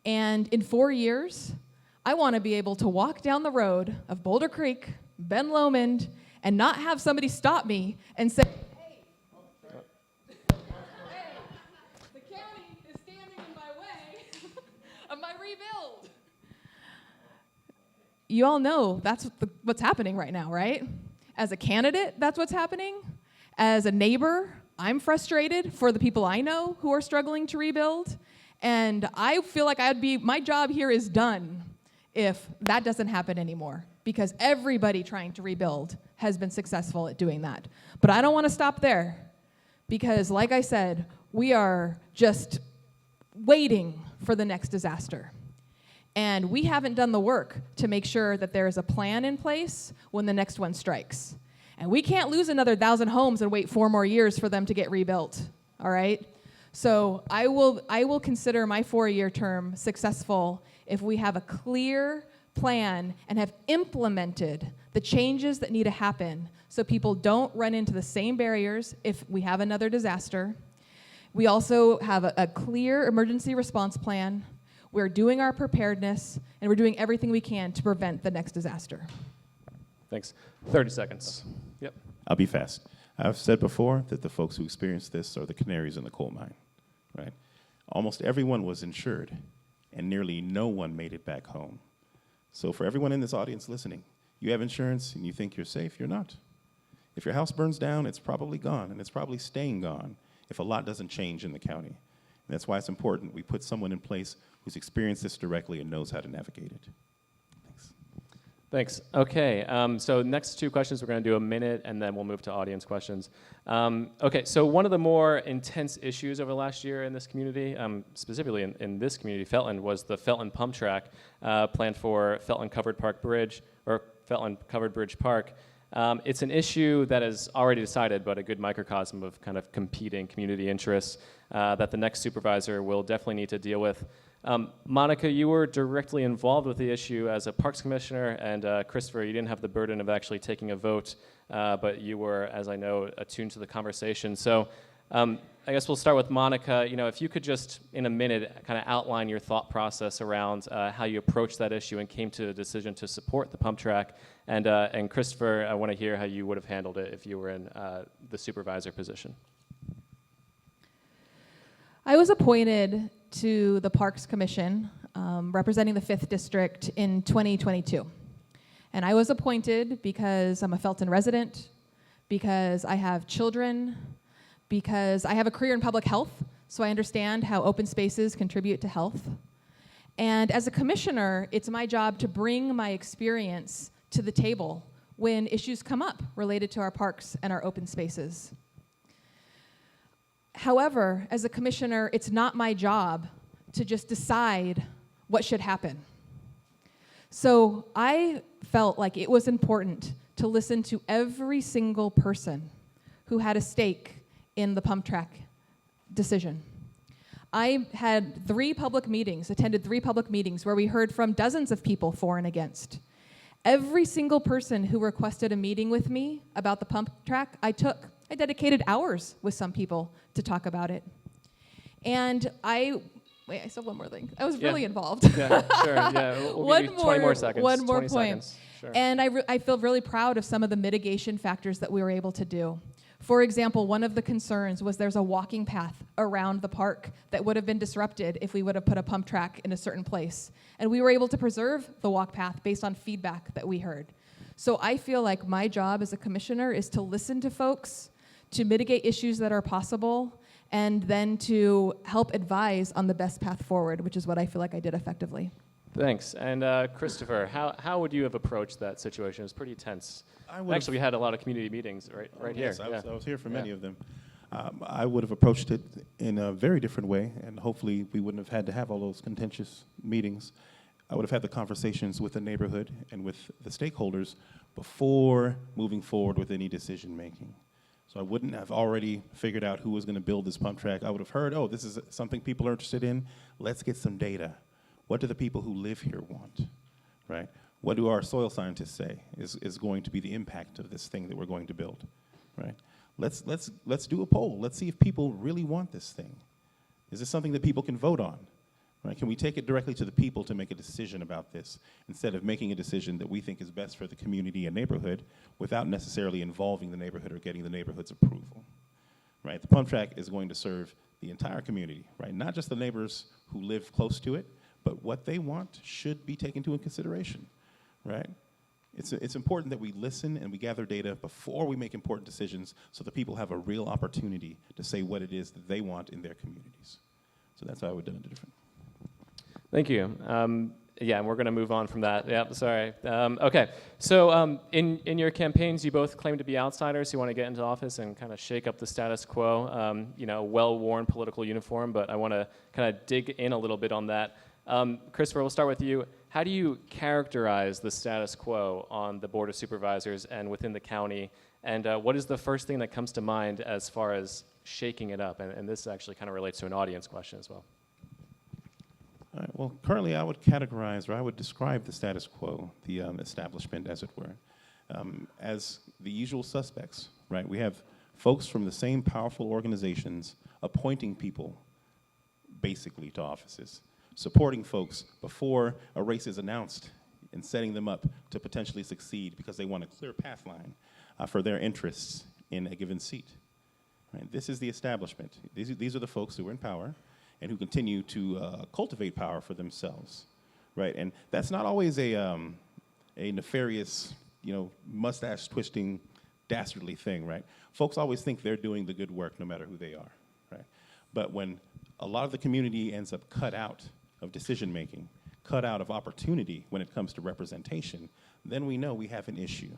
And in 4 years, I want to be able to walk down the road of Boulder Creek, Ben Lomond, and not have somebody stop me and say, hey, the county is standing in my way of my rebuild. You all know that's what's happening right now, right? As a candidate, that's what's happening. As a neighbor, I'm frustrated for the people I know who are struggling to rebuild. And I feel like my job here is done if that doesn't happen anymore, because everybody trying to rebuild has been successful at doing that. But I don't want to stop there, because like I said, we are just waiting for the next disaster. And we haven't done the work to make sure that there is a plan in place when the next one strikes. And we can't lose another 1,000 homes and wait 4 more years for them to get rebuilt, all right? So I will consider my 4-year term successful if we have a clear plan and have implemented the changes that need to happen so people don't run into the same barriers if we have another disaster. We also have a clear emergency response plan. We're doing our preparedness, and we're doing everything we can to prevent the next disaster. Thanks. 30 seconds. Yep. I'll be fast. I've said before that the folks who experience this are the canaries in the coal mine, right? Almost everyone was insured, and nearly no one made it back home. So for everyone in this audience listening, you have insurance and you think you're safe, you're not. If your house burns down, it's probably gone, and it's probably staying gone if a lot doesn't change in the county. And that's why it's important we put someone in place who's experienced this directly and knows how to navigate it. Thanks. Thanks. Okay, so next 2 questions, we're going to do a minute, and then we'll move to audience questions. Okay, so one of the more intense issues over the last year in this community, specifically in this community, Felton, was the Felton pump track planned for Felton Covered Park Bridge, or Felton Covered Bridge Park. It's an issue that is already decided, but a good microcosm of kind of competing community interests that the next supervisor will definitely need to deal with. Monica, you were directly involved with the issue as a Parks Commissioner, and Christopher, you didn't have the burden of actually taking a vote, but you were, as I know, attuned to the conversation. So I guess we'll start with Monica. You know, if you could just, in a minute, kind of outline your thought process around how you approached that issue and came to the decision to support the pump track. And Christopher, I want to hear how you would have handled it if you were in the supervisor position. I was appointed to the Parks Commission representing the 5th District in 2022. And I was appointed because I'm a Felton resident, because I have children, because I have a career in public health, so I understand how open spaces contribute to health. And as a commissioner, it's my job to bring my experience to the table when issues come up related to our parks and our open spaces. However, as a commissioner, it's not my job to just decide what should happen. So I felt like it was important to listen to every single person who had a stake in the pump track decision. I had attended 3 public meetings where we heard from dozens of people for and against. Every single person who requested a meeting with me about the pump track, I dedicated hours with some people to talk about it. And I still have one more thing. I was really involved. Yeah, sure, yeah. We'll give you 20 more seconds. One more 20 point. seconds. Sure. And I feel really proud of some of the mitigation factors that we were able to do. For example, one of the concerns was there's a walking path around the park that would have been disrupted if we would have put a pump track in a certain place. And we were able to preserve the walk path based on feedback that we heard. So I feel like my job as a commissioner is to listen to folks, to mitigate issues that are possible, and then to help advise on the best path forward, which is what I feel like I did effectively. Thanks. And Christopher, how would you have approached that situation? It was pretty tense. Actually, we had a lot of community meetings right here. Yes, I was here for many of them. I would have approached it in a very different way, and hopefully we wouldn't have had to have all those contentious meetings. I would have had the conversations with the neighborhood and with the stakeholders before moving forward with any decision making. So I wouldn't have already figured out who was going to build this pump track. I would have heard, oh, this is something people are interested in. Let's get some data. What do the people who live here want, right? What do our soil scientists say is going to be the impact of this thing that we're going to build, right? Let's do a poll. Let's see if people really want this thing. Is this something that people can vote on, right? Can we take it directly to the people to make a decision about this instead of making a decision that we think is best for the community and neighborhood without necessarily involving the neighborhood or getting the neighborhood's approval, right? The pump track is going to serve the entire community, right? Not just the neighbors who live close to it, but what they want should be taken into consideration, right? It's important that we listen and we gather data before we make important decisions so that people have a real opportunity to say what it is that they want in their communities. So that's how I would have done it different. Thank you. Yeah, and we're going to move on from that. Yeah, sorry. Okay, so in your campaigns, you both claim to be outsiders who want to get into office and kind of shake up the status quo. Well-worn political uniform, but I want to kind of dig in a little bit on that. Christopher, we'll start with you. How do you characterize the status quo on the Board of Supervisors and within the county? And what is the first thing that comes to mind as far as shaking it up? And this actually kind of relates to an audience question as well. All right, well, currently I would categorize, or I would describe the status quo, the establishment, as it were, as the usual suspects, right? We have folks from the same powerful organizations appointing people, basically, to offices, supporting folks before a race is announced and setting them up to potentially succeed because they want a clear path line for their interests in a given seat. Right? This is the establishment. These are the folks who are in power and who continue to cultivate power for themselves, right? And that's not always a nefarious, mustache-twisting, dastardly thing, right? Folks always think they're doing the good work no matter who they are, right? But when a lot of the community ends up cut out of decision-making, cut out of opportunity when it comes to representation, then we know we have an issue.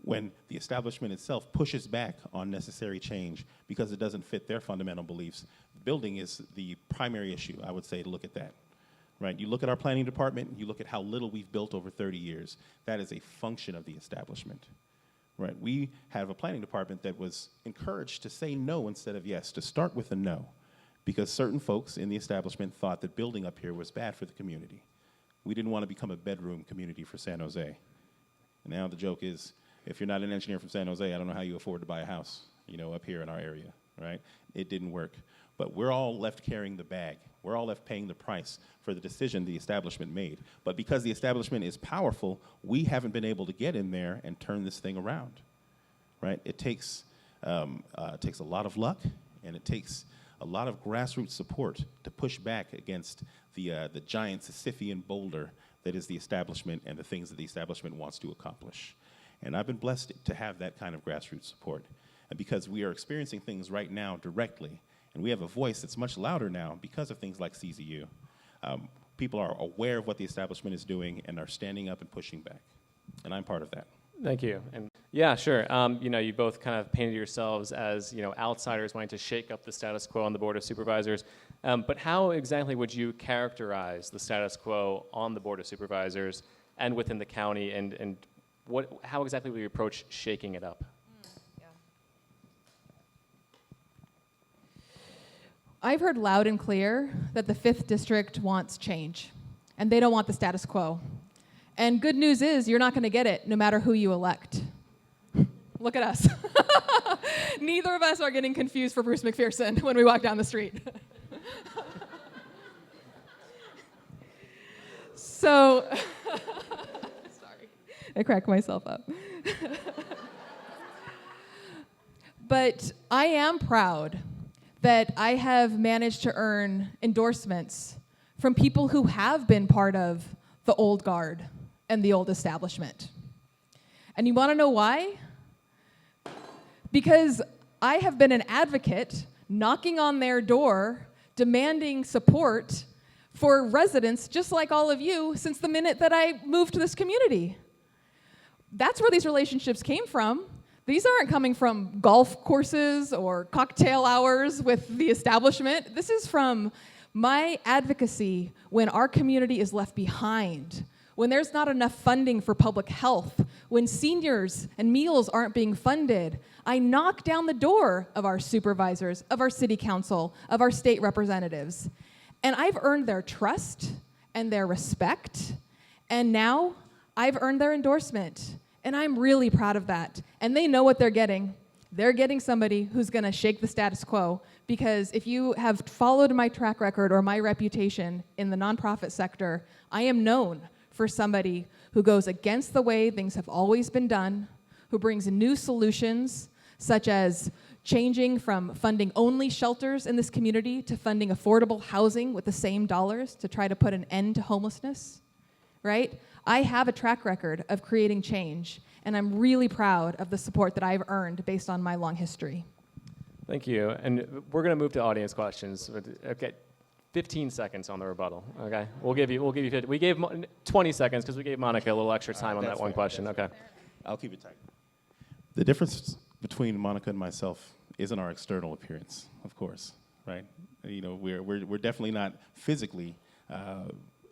When the establishment itself pushes back on necessary change because it doesn't fit their fundamental beliefs, building is the primary issue, I would say, to look at that, right? You look at our planning department, you look at how little we've built over 30 years. That is a function of the establishment, right? We have a planning department that was encouraged to say no instead of yes, to start with a no, because certain folks in the establishment thought that building up here was bad for the community. We didn't want to become a bedroom community for San Jose. And now the joke is, if you're not an engineer from San Jose, I don't know how you afford to buy a house, up here in our area, right? It didn't work. But we're all left carrying the bag. We're all left paying the price for the decision the establishment made. But because the establishment is powerful, we haven't been able to get in there and turn this thing around, right? It takes a lot of luck, and it takes a lot of grassroots support to push back against the giant Sisyphean boulder that is the establishment and the things that the establishment wants to accomplish. And I've been blessed to have that kind of grassroots support. And because we are experiencing things right now directly, and we have a voice that's much louder now because of things like CZU, people are aware of what the establishment is doing and are standing up and pushing back. And I'm part of that. Thank you. And yeah, sure. You both kind of painted yourselves as, outsiders wanting to shake up the status quo on the Board of Supervisors. But how exactly would you characterize the status quo on the Board of Supervisors and within the county, and how exactly would you approach shaking it up? I've heard loud and clear that the 5th District wants change, and they don't want the status quo. And good news is you're not going to get it no matter who you elect. Look at us. Neither of us are getting confused for Bruce McPherson when we walk down the street. So, sorry, I cracked myself up. But I am proud that I have managed to earn endorsements from people who have been part of the old guard and the old establishment. And you want to know why? Because I have been an advocate knocking on their door, demanding support for residents just like all of you since the minute that I moved to this community. That's where these relationships came from. These aren't coming from golf courses or cocktail hours with the establishment. This is from my advocacy when our community is left behind, when there's not enough funding for public health, when seniors and meals aren't being funded. I knock down the door of our supervisors, of our city council, of our state representatives. And I've earned their trust and their respect. And now I've earned their endorsement. And I'm really proud of that. And they know what they're getting. They're getting somebody who's going to shake the status quo. Because if you have followed my track record or my reputation in the nonprofit sector, I am known for somebody who goes against the way things have always been done, who brings new solutions, such as changing from funding only shelters in this community to funding affordable housing with the same dollars to try to put an end to homelessness, right? I have a track record of creating change, and I'm really proud of the support that I've earned based on my long history. Thank you. And we're going to move to audience questions. Okay, 15 seconds on the rebuttal. Okay, we'll give you 50. We gave 20 seconds because we gave Monica a little extra time on that one question. Okay. I'll keep it tight. The difference between Monica and myself isn't our external appearance, of course, right? We're definitely not physically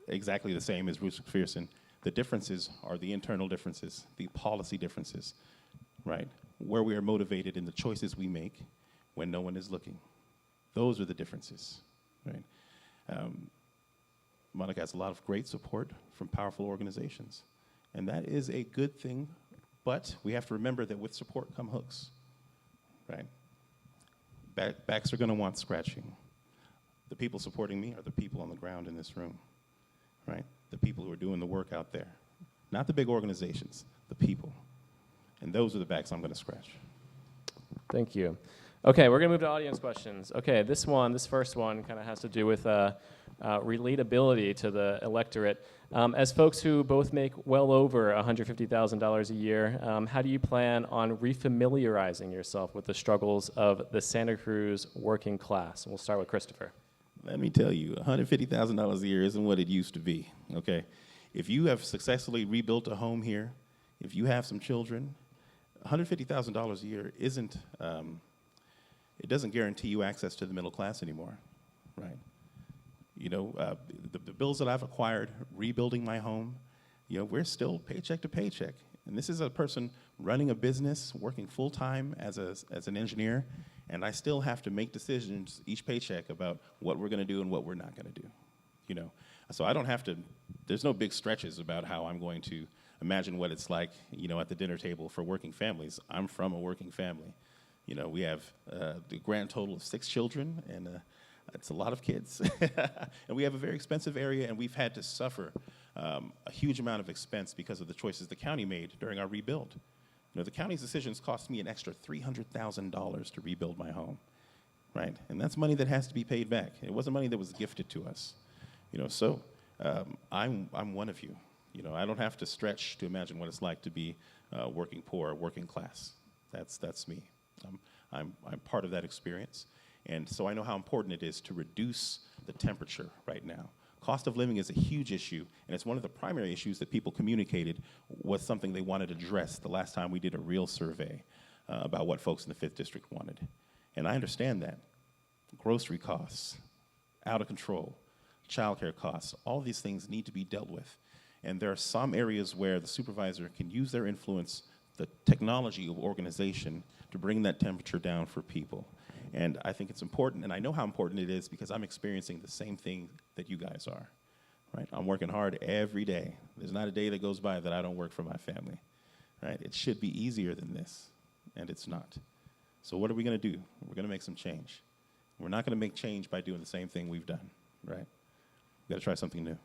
exactly the same as Bruce McPherson. The differences are the internal differences, the policy differences, right? Where we are motivated in the choices we make when no one is looking. Those are the differences, right? Monica has a lot of great support from powerful organizations, and that is a good thing, but we have to remember that with support come hooks, right? Backs are going to want scratching. The people supporting me are the people on the ground in this room, right? The people who are doing the work out there. Not the big organizations, the people. And those are the backs I'm going to scratch. Thank you. Okay, we're going to move to audience questions. Okay, this first one kind of has to do with relatability to the electorate. As folks who both make well over $150,000 a year, how do you plan on refamiliarizing yourself with the struggles of the Santa Cruz working class? We'll start with Christopher. Let me tell you, $150,000 a year isn't what it used to be, okay? If you have successfully rebuilt a home here, if you have some children, $150,000 a year isn't, it doesn't guarantee you access to the middle class anymore, right? The bills that I've acquired, rebuilding my home, we're still paycheck to paycheck. And this is a person running a business, working full-time as an engineer, and I still have to make decisions each paycheck about what we're going to do and what we're not going to do, So I don't have to, there's no big stretches about how I'm going to imagine what it's like, at the dinner table for working families. I'm from a working family. We have the grand total of 6 children, and it's a lot of kids. And we have a very expensive area, and we've had to suffer a huge amount of expense because of the choices the county made during our rebuild. The county's decisions cost me an extra $300,000 to rebuild my home, right? And that's money that has to be paid back. It wasn't money that was gifted to us, So I'm one of you. I don't have to stretch to imagine what it's like to be working poor, working class. That's me. I'm part of that experience. And so I know how important it is to reduce the temperature right now. Cost of living is a huge issue, and it's one of the primary issues that people communicated was something they wanted to address the last time we did a real survey about what folks in the 5th District wanted. And I understand that. Grocery costs, out of control, childcare costs, all these things need to be dealt with. And there are some areas where the supervisor can use their influence, the technology of organization, to bring that temperature down for people. And I think it's important, and I know how important it is because I'm experiencing the same thing that you guys are, right? I'm working hard every day. There's not a day that goes by that I don't work for my family, right? It should be easier than this, and it's not. So what are we gonna do? We're gonna make some change. We're not gonna make change by doing the same thing we've done, right? We gotta try something new.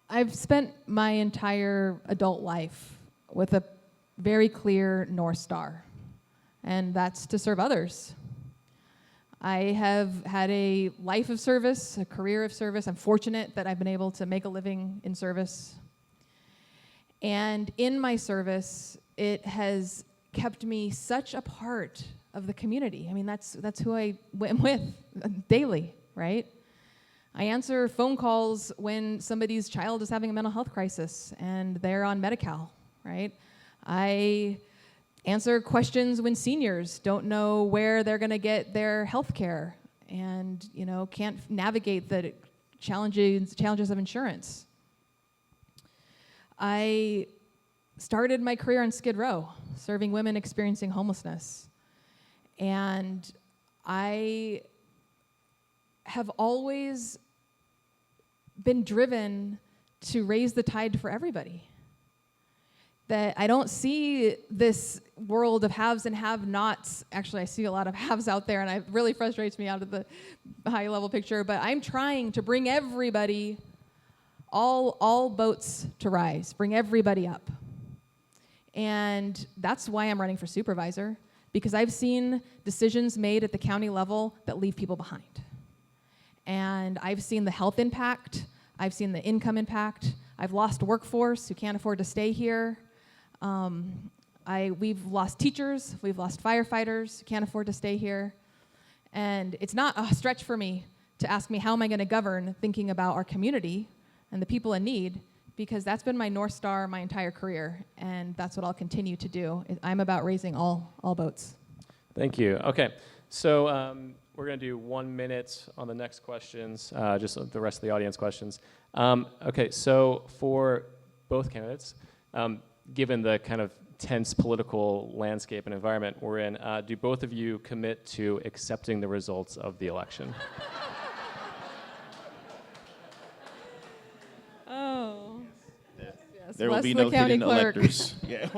I've spent my entire adult life with a very clear North Star, and that's to serve others. I have had a life of service, a career of service. I'm fortunate that I've been able to make a living in service. And in my service, it has kept me such a part of the community. I mean, that's who I am with daily, right? I answer phone calls when somebody's child is having a mental health crisis and they're on Medi-Cal, right? I answer questions when seniors don't know where they're going to get their health care and, can't navigate the challenges of insurance. I started my career on Skid Row, serving women experiencing homelessness. And I have always been driven to raise the tide for everybody. That I don't see this world of haves and have-nots. Actually, I see a lot of haves out there, and it really frustrates me out of the high-level picture. But I'm trying to bring everybody, all boats to rise, bring everybody up. And that's why I'm running for supervisor, because I've seen decisions made at the county level that leave people behind. And I've seen the health impact. I've seen the income impact. I've lost workforce who can't afford to stay here. We've lost teachers. We've lost firefighters who can't afford to stay here. And it's not a stretch for me to ask me how am I going to govern thinking about our community and the people in need, because that's been my North Star my entire career, and that's what I'll continue to do. I'm about raising all boats. Thank you. Okay, so we're going to do 1 minute on the next questions, just the rest of the audience questions. Okay, so for both candidates, given the kind of tense political landscape and environment we're in, do both of you commit to accepting the results of the election? Oh. Yes. There will Bless be the no county hidden clerk. electors. Yeah.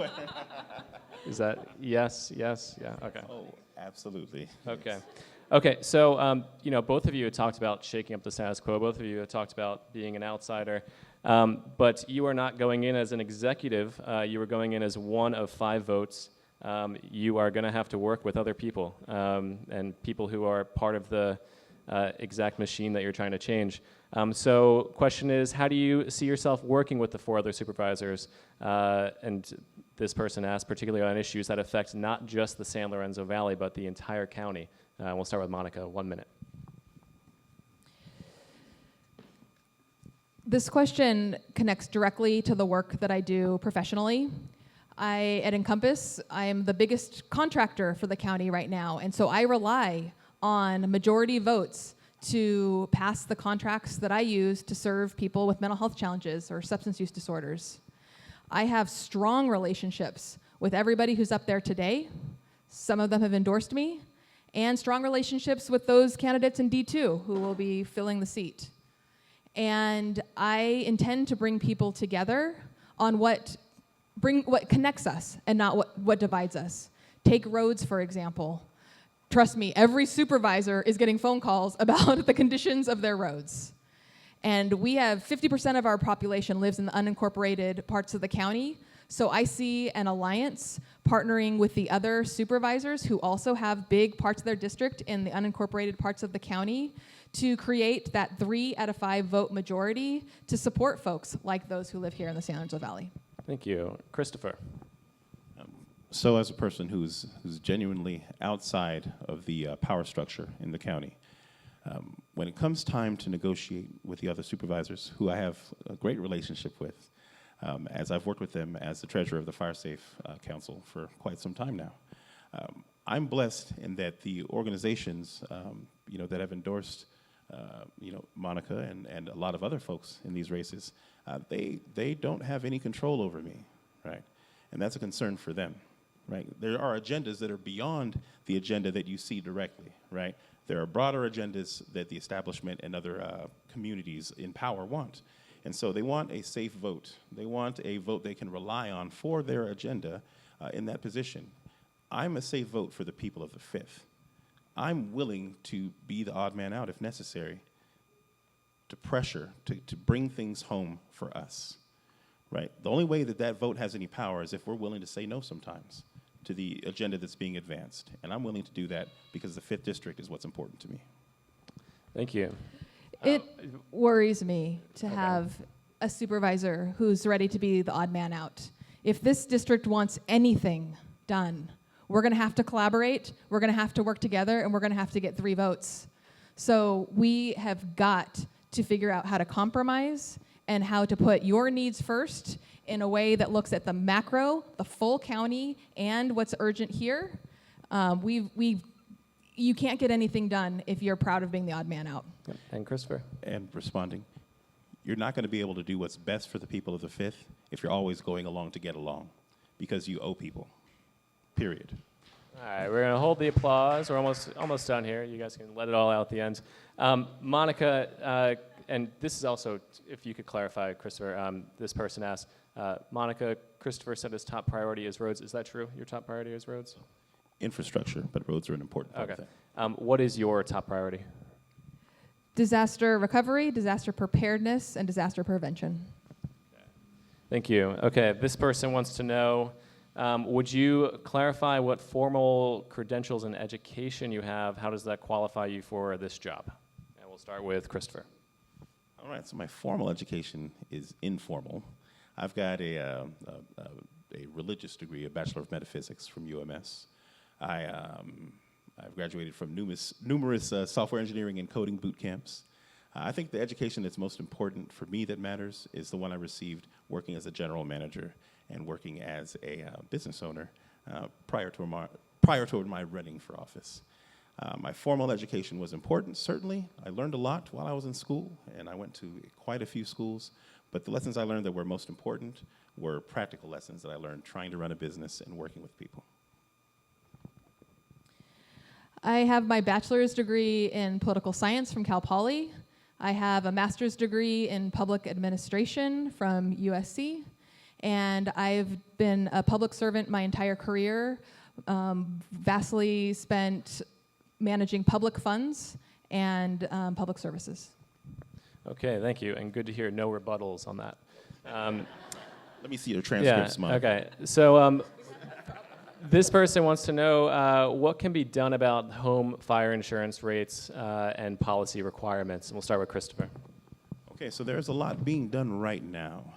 Is that yes, yeah, okay. Oh, absolutely. Okay. Okay, so, both of you had talked about shaking up the status quo. Both of you had talked about being an outsider. But you are not going in as an executive. You are going in as one of 5 votes. You are going to have to work with other people and people who are part of the exact machine that you're trying to change. So question is, how do you see yourself working with the 4 other supervisors? And this person asked particularly on issues that affect not just the San Lorenzo Valley, but the entire county. We'll start with Monica, 1 minute. This question connects directly to the work that I do professionally. At Encompass, I am the biggest contractor for the county right now, and so I rely on majority votes to pass the contracts that I use to serve people with mental health challenges or substance use disorders. I have strong relationships with everybody who's up there today. Some of them have endorsed me, and strong relationships with those candidates in D2 who will be filling the seat. And I intend to bring people together on what connects us and not what divides us. Take roads, for example. Trust me, every supervisor is getting phone calls about the conditions of their roads. And we have 50% of our population lives in the unincorporated parts of the county. So I see an alliance partnering with the other supervisors who also have big parts of their district in the unincorporated parts of the county to create that 3 out of 5 vote majority to support folks like those who live here in the San Lorenzo Valley. Thank you. Christopher. So as a person who's genuinely outside of the power structure in the county, when it comes time to negotiate with the other supervisors, who I have a great relationship with, as I've worked with them as the treasurer of the Fire Safe Council for quite some time now, I'm blessed in that the organizations, that have endorsed, Monica and a lot of other folks in these races, they don't have any control over me, right? And that's a concern for them, right? There are agendas that are beyond the agenda that you see directly, right? There are broader agendas that the establishment and other communities in power want. And so they want a safe vote. They want a vote they can rely on for their agenda in that position. I'm a safe vote for the people of the 5th. I'm willing to be the odd man out if necessary, to pressure, to bring things home for us, right? The only way that that vote has any power is if we're willing to say no sometimes to the agenda that's being advanced. And I'm willing to do that because the 5th District is what's important to me. Thank you. It worries me to have a supervisor who's ready to be the odd man out. If this district wants anything done, we're going to have to collaborate, we're going to have to work together, and we're going to have to get 3 votes. So we have got to figure out how to compromise and how to put your needs first in a way that looks at the macro, the full county, and what's urgent here. You can't get anything done if you're proud of being the odd man out. And Christopher? And responding, you're not going to be able to do what's best for the people of the 5th if you're always going along to get along, because you owe people, period. All right, we're going to hold the applause. We're almost done here. You guys can let it all out at the end. Monica, and this is also, if you could clarify, Christopher, this person asked, Monica, Christopher said his top priority is roads. Is that true? Your top priority is roads? Infrastructure, but roads are an important part of that. What is your top priority? Disaster recovery, disaster preparedness, and disaster prevention. Thank you. Okay, this person wants to know, would you clarify what formal credentials and education you have? How does that qualify you for this job? And we'll start with Christopher. All right, so my formal education is informal. I've got a religious degree, a Bachelor of Metaphysics from UMS. I've graduated from numerous software engineering and coding boot camps. I think the education that's most important for me that matters is the one I received working as a general manager and working as a business owner prior to my running for office. My formal education was important, certainly. I learned a lot while I was in school, and I went to quite a few schools. But the lessons I learned that were most important were practical lessons that I learned trying to run a business and working with people. I have my bachelor's degree in political science from Cal Poly. I have a master's degree in public administration from USC. And I've been a public servant my entire career, vastly spent managing public funds and public services. Okay, thank you, and good to hear no rebuttals on that. Let me see your transcripts, Mom. Okay, so this person wants to know what can be done about home fire insurance rates and policy requirements, and we'll start with Christopher. Okay, so there's a lot being done right now.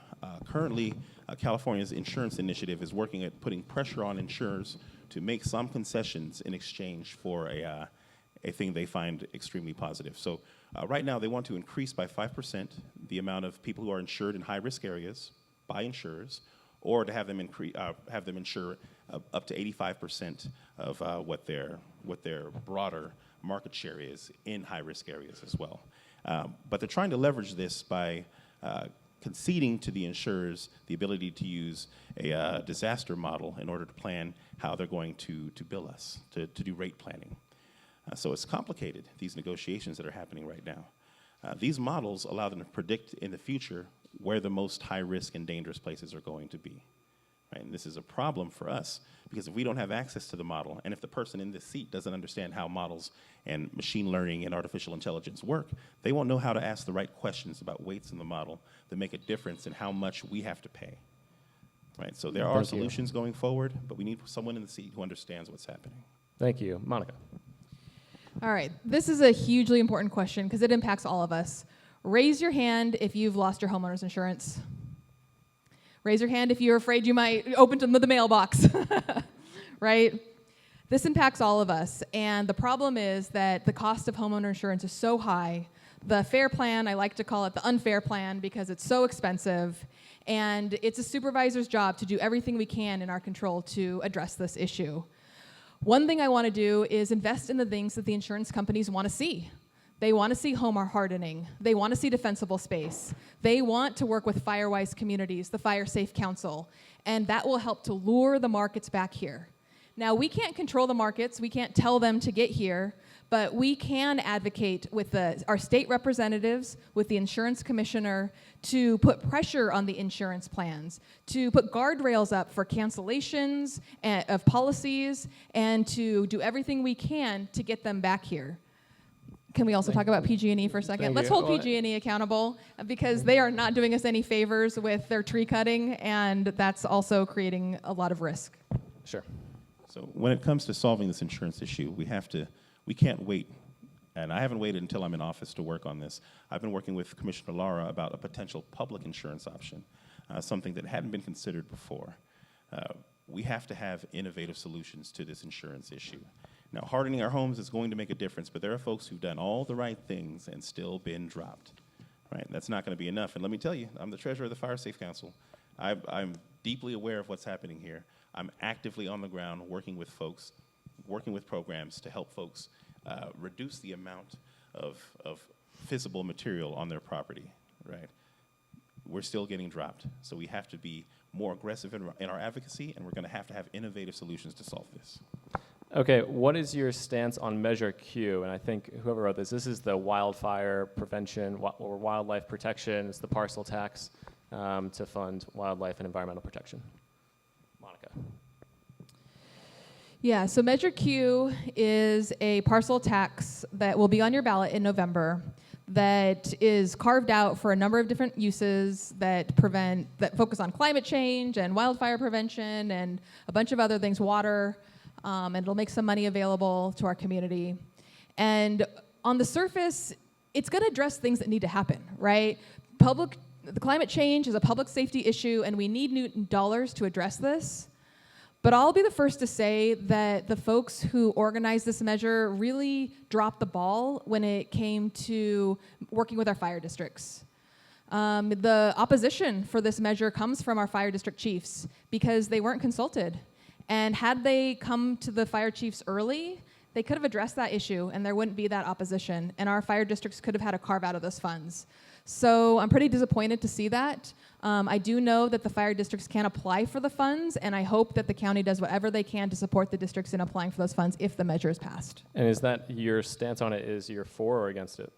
Currently, California's insurance initiative is working at putting pressure on insurers to make some concessions in exchange for a thing they find extremely positive. So right now, they want to increase by 5% the amount of people who are insured in high-risk areas by insurers, or to have them insure up to 85% of what their broader market share is in high-risk areas as well. But they're trying to leverage this by conceding to the insurers the ability to use a disaster model in order to plan how they're going to bill us, to do rate planning. So it's complicated, these negotiations that are happening right now. These models allow them to predict in the future where the most high-risk and dangerous places are going to be. Right? And this is a problem for us, because if we don't have access to the model, and if the person in this seat doesn't understand how models and machine learning and artificial intelligence work, they won't know how to ask the right questions about weights in the model that make a difference in how much we have to pay. Right? So there are solutions going forward, but we need someone in the seat who understands what's happening. Thank you. Monica. All right, this is a hugely important question because it impacts all of us. Raise your hand if you've lost your homeowner's insurance. Raise your hand if you're afraid you might open to the mailbox. right? This impacts all of us, and the problem is that the cost of homeowner insurance is so high. The fair plan, I like to call it the unfair plan because it's so expensive, and it's a supervisor's job to do everything we can in our control to address this issue. One thing I want to do is invest in the things that the insurance companies want to see. They want to see home hardening. They want to see defensible space. They want to work with FireWise communities, the Fire Safe Council, and that will help to lure the markets back here. Now, we can't control the markets. We can't tell them to get here, but we can advocate with our state representatives, with the insurance commissioner, to put pressure on the insurance plans, to put guardrails up for cancellations of policies, and to do everything we can to get them back here. Can we also talk about PG&E for a second? Thank Let's you. hold PG&E accountable because they are not doing us any favors with their tree cutting, and that's also creating a lot of risk. Sure. So when it comes to solving this insurance issue, we can't wait. And I haven't waited until I'm in office to work on this. I've been working with Commissioner Lara about a potential public insurance option, something that hadn't been considered before. We have to have innovative solutions to this insurance issue. Now, hardening our homes is going to make a difference, but there are folks who've done all the right things and still been dropped. Right? That's not going to be enough. And let me tell you, I'm the treasurer of the Fire Safe Council. I'm deeply aware of what's happening here. I'm actively on the ground working with folks, working with programs to help folks reduce the amount of fissible material on their property, right? We're still getting dropped, so we have to be more aggressive in our advocacy, and we're going to have innovative solutions to solve this. Okay, what is your stance on Measure Q? And I think whoever wrote this is the wildfire prevention or wildlife protection. It's the parcel tax to fund wildlife and environmental protection. Monica. Yeah, so Measure Q is a parcel tax that will be on your ballot in November that is carved out for a number of different uses that focus on climate change and wildfire prevention and a bunch of other things, water, and it'll make some money available to our community. And on the surface, it's going to address things that need to happen, right? The climate change is a public safety issue, and we need new dollars to address this. But I'll be the first to say that the folks who organized this measure really dropped the ball when it came to working with our fire districts. The opposition for this measure comes from our fire district chiefs because they weren't consulted. And had they come to the fire chiefs early, they could have addressed that issue and there wouldn't be that opposition. And our fire districts could have had a carve out of those funds. So I'm pretty disappointed to see that. I do know that the fire districts can apply for the funds, and I hope that the county does whatever they can to support the districts in applying for those funds if the measure is passed. And is that your stance on it? Is you're for or against it?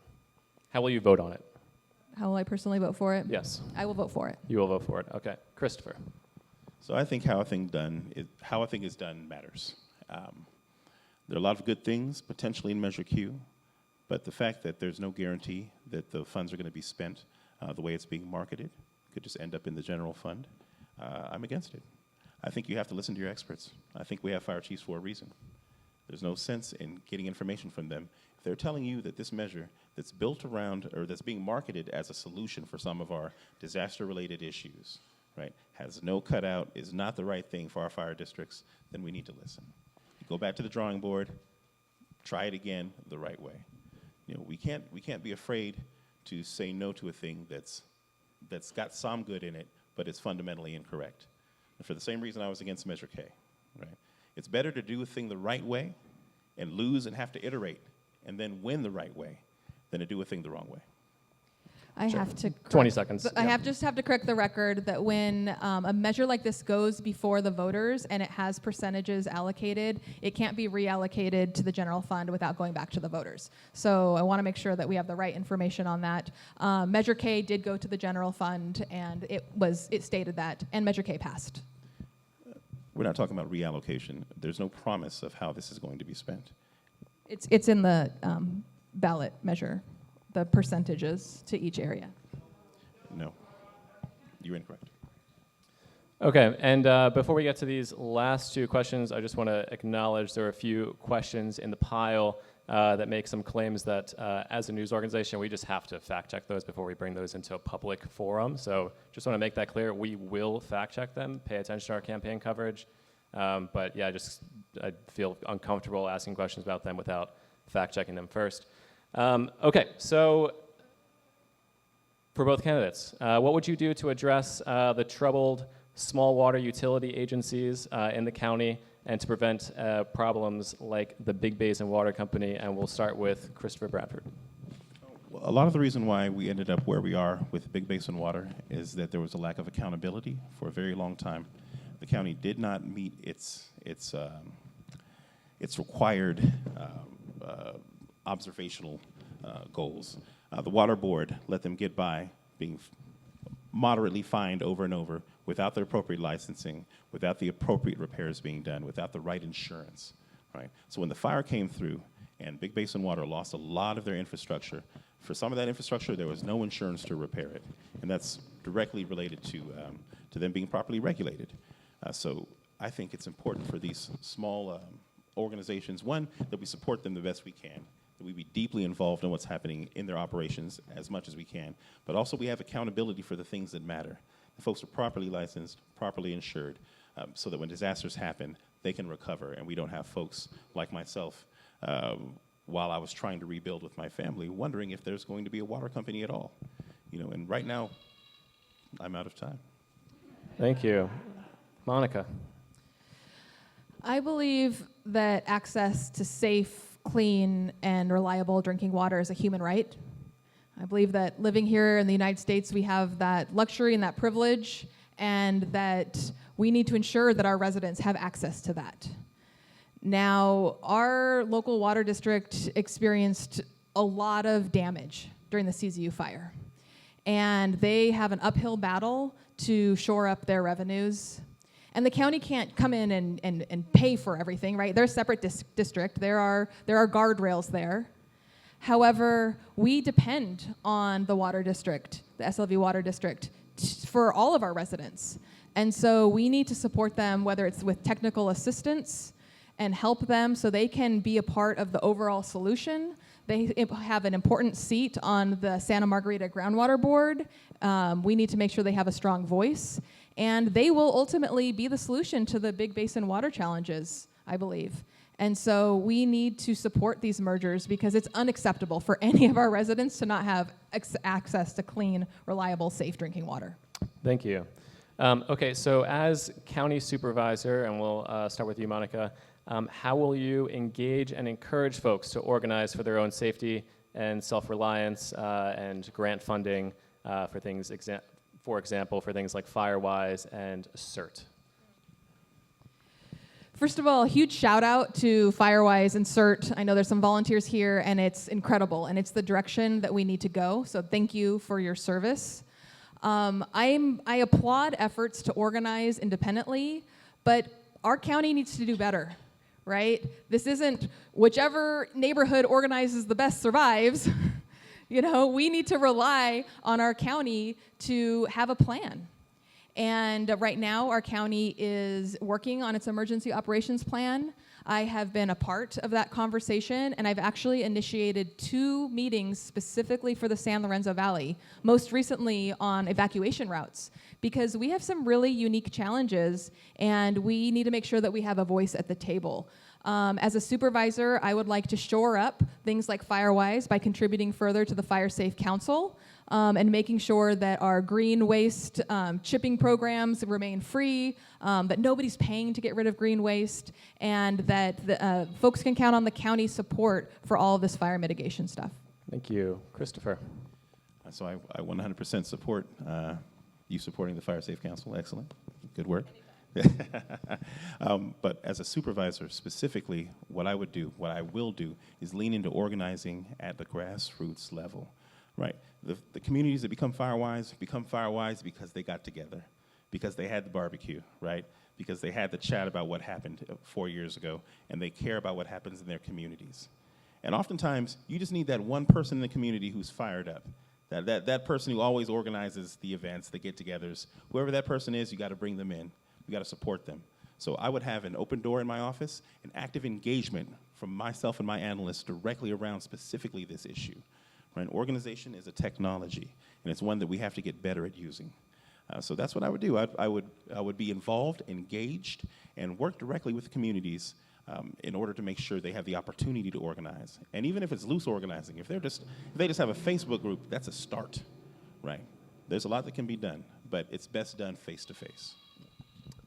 How will you vote on it? How will I personally vote for it? Yes. I will vote for it. You will vote for it. Okay. Christopher. So I think how a thing is done matters. There are a lot of good things potentially in Measure Q, but the fact that there's no guarantee that the funds are going to be spent the way it's being marketed could just end up in the general fund. I'm against it. I think you have to listen to your experts. I think we have fire chiefs for a reason. There's no sense in getting information from them. If they're telling you that this measure that's built around or that's being marketed as a solution for some of our disaster-related issues, right, has no cutout, is not the right thing for our fire districts, then we need to listen. Go back to the drawing board, try it again the right way. You know, we can't be afraid to say no to a thing that's got some good in it, but it's fundamentally incorrect. And for the same reason I was against Measure K, right? It's better to do a thing the right way and lose and have to iterate and then win the right way than to do a thing the wrong way. I have to 20 seconds. I have to correct the record that when a measure like this goes before the voters and it has percentages allocated, it can't be reallocated to the general fund without going back to the voters. So I want to make sure that we have the right information on that. Measure K did go to the general fund, and it stated that, and Measure K passed. We're not talking about reallocation. There's no promise of how this is going to be spent. It's in the ballot measure, the percentages to each area. No, you're incorrect. Okay, and before we get to these last two questions, I just want to acknowledge there are a few questions in the pile that make some claims that as a news organization, we just have to fact check those before we bring those into a public forum. So just want to make that clear. We will fact check them, pay attention to our campaign coverage. But yeah, I feel uncomfortable asking questions about them without fact-checking them first. Okay, so for both candidates, what would you do to address the troubled small water utility agencies in the county and to prevent problems like the Big Basin Water Company? And we'll start with Christopher Bradford. Well, a lot of the reason why we ended up where we are with Big Basin Water is that there was a lack of accountability for a very long time. The county did not meet its required observational goals. The water board let them get by being moderately fined over and over without the appropriate licensing, without the appropriate repairs being done, without the right insurance, right? So when the fire came through and Big Basin Water lost a lot of their infrastructure, for some of that infrastructure, there was no insurance to repair it. And that's directly related to them being properly regulated. So I think it's important for these small organizations, one, that we support them the best we can, that we be deeply involved in what's happening in their operations as much as we can, but also we have accountability for the things that matter. The folks are properly licensed, properly insured, so that when disasters happen, they can recover, and we don't have folks like myself, while I was trying to rebuild with my family, wondering if there's going to be a water company at all. And right now, I'm out of time. Thank you. Monica. I believe that access to safe, clean, and reliable drinking water is a human right. I believe that living here in the United States, we have that luxury and that privilege, and that we need to ensure that our residents have access to that. Now, our local water district experienced a lot of damage during the CZU fire, and they have an uphill battle to shore up their revenues. And the county can't come in and pay for everything, right? They're a separate district. There are guardrails there. However, we depend on the water district, the SLV water district, for all of our residents. And so we need to support them, whether it's with technical assistance, and help them so they can be a part of the overall solution. They have an important seat on the Santa Margarita Groundwater Board. We need to make sure they have a strong voice. And they will ultimately be the solution to the Big Basin water challenges, I believe. And so we need to support these mergers because it's unacceptable for any of our residents to not have access to clean, reliable, safe drinking water. Thank you. Okay, so as county supervisor, and we'll start with you, Monica, how will you engage and encourage folks to organize for their own safety and self-reliance and grant funding for things, for example, for things like Firewise and CERT? First of all, a huge shout out to Firewise and CERT. I know there's some volunteers here, and it's incredible, and it's the direction that we need to go. So thank you for your service. I applaud efforts to organize independently, but our county needs to do better, right? This isn't whichever neighborhood organizes the best survives. We need to rely on our county to have a plan. And right now, our county is working on its emergency operations plan. I have been a part of that conversation, and I've actually initiated 2 meetings specifically for the San Lorenzo Valley, most recently on evacuation routes, because we have some really unique challenges, and we need to make sure that we have a voice at the table. As a supervisor, I would like to shore up things like Firewise by contributing further to the Fire Safe Council and making sure that our green waste chipping programs remain free, that nobody's paying to get rid of green waste, and that the, folks can count on the county's support for all of this fire mitigation stuff. Thank you. Christopher. So I 100% support you supporting the Fire Safe Council. Excellent. Good work. But as a supervisor specifically, what I will do is lean into organizing at the grassroots level, right? The communities that become Firewise because they got together, because they had the barbecue, right? Because they had the chat about what happened 4 years ago, and they care about what happens in their communities. And oftentimes, you just need that one person in the community who's fired up, that person who always organizes the events, the get-togethers. Whoever that person is, you got to bring them in. We got to support them. So I would have an open door in my office, an active engagement from myself and my analysts directly around specifically this issue. Right? Organization is a technology, and it's one that we have to get better at using. So that's what I would do. I would be involved, engaged, and work directly with communities in order to make sure they have the opportunity to organize. And even if it's loose organizing, if they just have a Facebook group, that's a start, right? There's a lot that can be done, but it's best done face to face.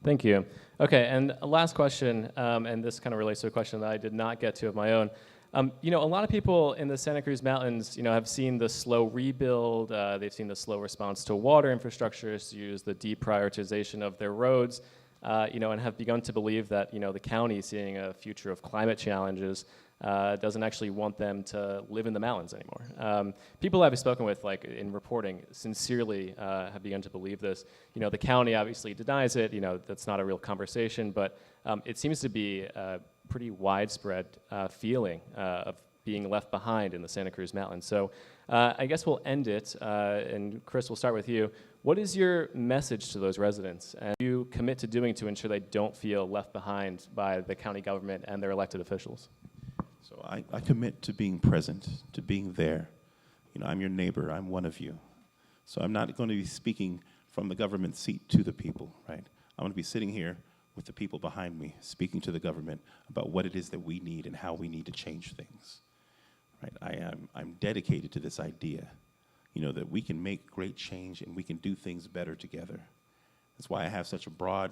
Thank you. Okay, and a last question, and this kind of relates to a question that I did not get to of my own. A lot of people in the Santa Cruz Mountains, have seen the slow rebuild. They've seen the slow response to water infrastructure, use the deprioritization of their roads, and have begun to believe that, the county, seeing a future of climate challenges, doesn't actually want them to live in the mountains anymore. People I've spoken with, like in reporting, sincerely have begun to believe this. The county obviously denies it. That's not a real conversation, but it seems to be a pretty widespread feeling of being left behind in the Santa Cruz Mountains. So I guess we'll end it, and Chris, we'll start with you. What is your message to those residents, and do you commit to doing to ensure they don't feel left behind by the county government and their elected officials? So I commit to being present, to being there. I'm your neighbor. I'm one of you. So I'm not going to be speaking from the government seat to the people, right? I'm going to be sitting here with the people behind me, speaking to the government about what it is that we need and how we need to change things, right? I'm dedicated to this idea, that we can make great change and we can do things better together. That's why I have such a broad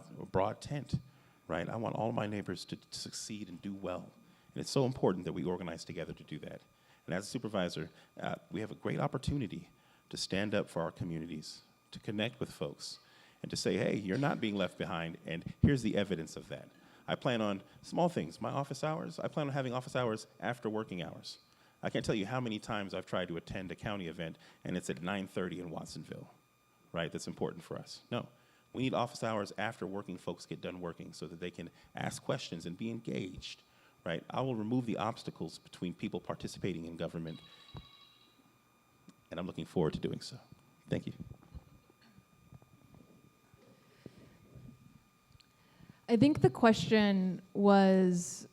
tent, right? I want all of my neighbors to succeed and do well. And it's so important that we organize together to do that. And as a supervisor, we have a great opportunity to stand up for our communities, to connect with folks, and to say, hey, you're not being left behind, and here's the evidence of that. I plan on small things. My office hours, I plan on having office hours after working hours. I can't tell you how many times I've tried to attend a county event, and it's at 9:30 in Watsonville, right? That's important for us. No, we need office hours after working folks get done working so that they can ask questions and be engaged. Right? I will remove the obstacles between people participating in government, and I'm looking forward to doing so. Thank you. I think the question was,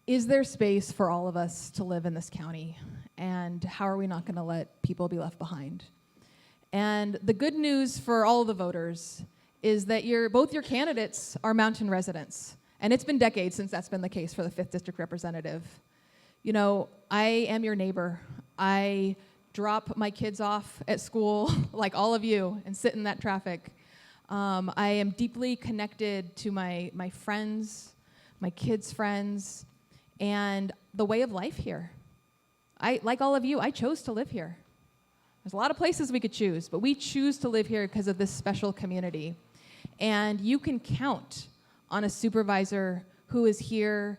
is there space for all of us to live in this county? And how are we not going to let people be left behind? And the good news for all of the voters is that both your candidates are mountain residents. And it's been decades since that's been the case for the 5th District representative. I am your neighbor. I drop my kids off at school like all of you and sit in that traffic. I am deeply connected to my friends, my kids' friends, and the way of life here. Like all of you, I chose to live here. There's a lot of places we could choose, but we choose to live here because of this special community. And you can count on a supervisor who is here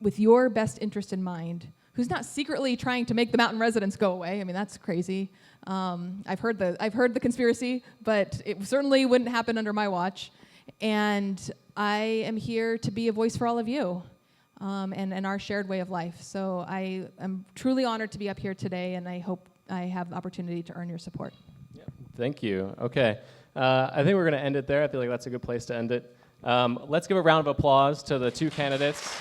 with your best interest in mind, who's not secretly trying to make the mountain residents go away. I mean, that's crazy. I've heard the conspiracy, but it certainly wouldn't happen under my watch. And I am here to be a voice for all of you and our shared way of life. So I am truly honored to be up here today, and I hope I have the opportunity to earn your support. Yeah, thank you. Okay. I think we're going to end it there. I feel like that's a good place to end it. Let's give a round of applause to the two candidates.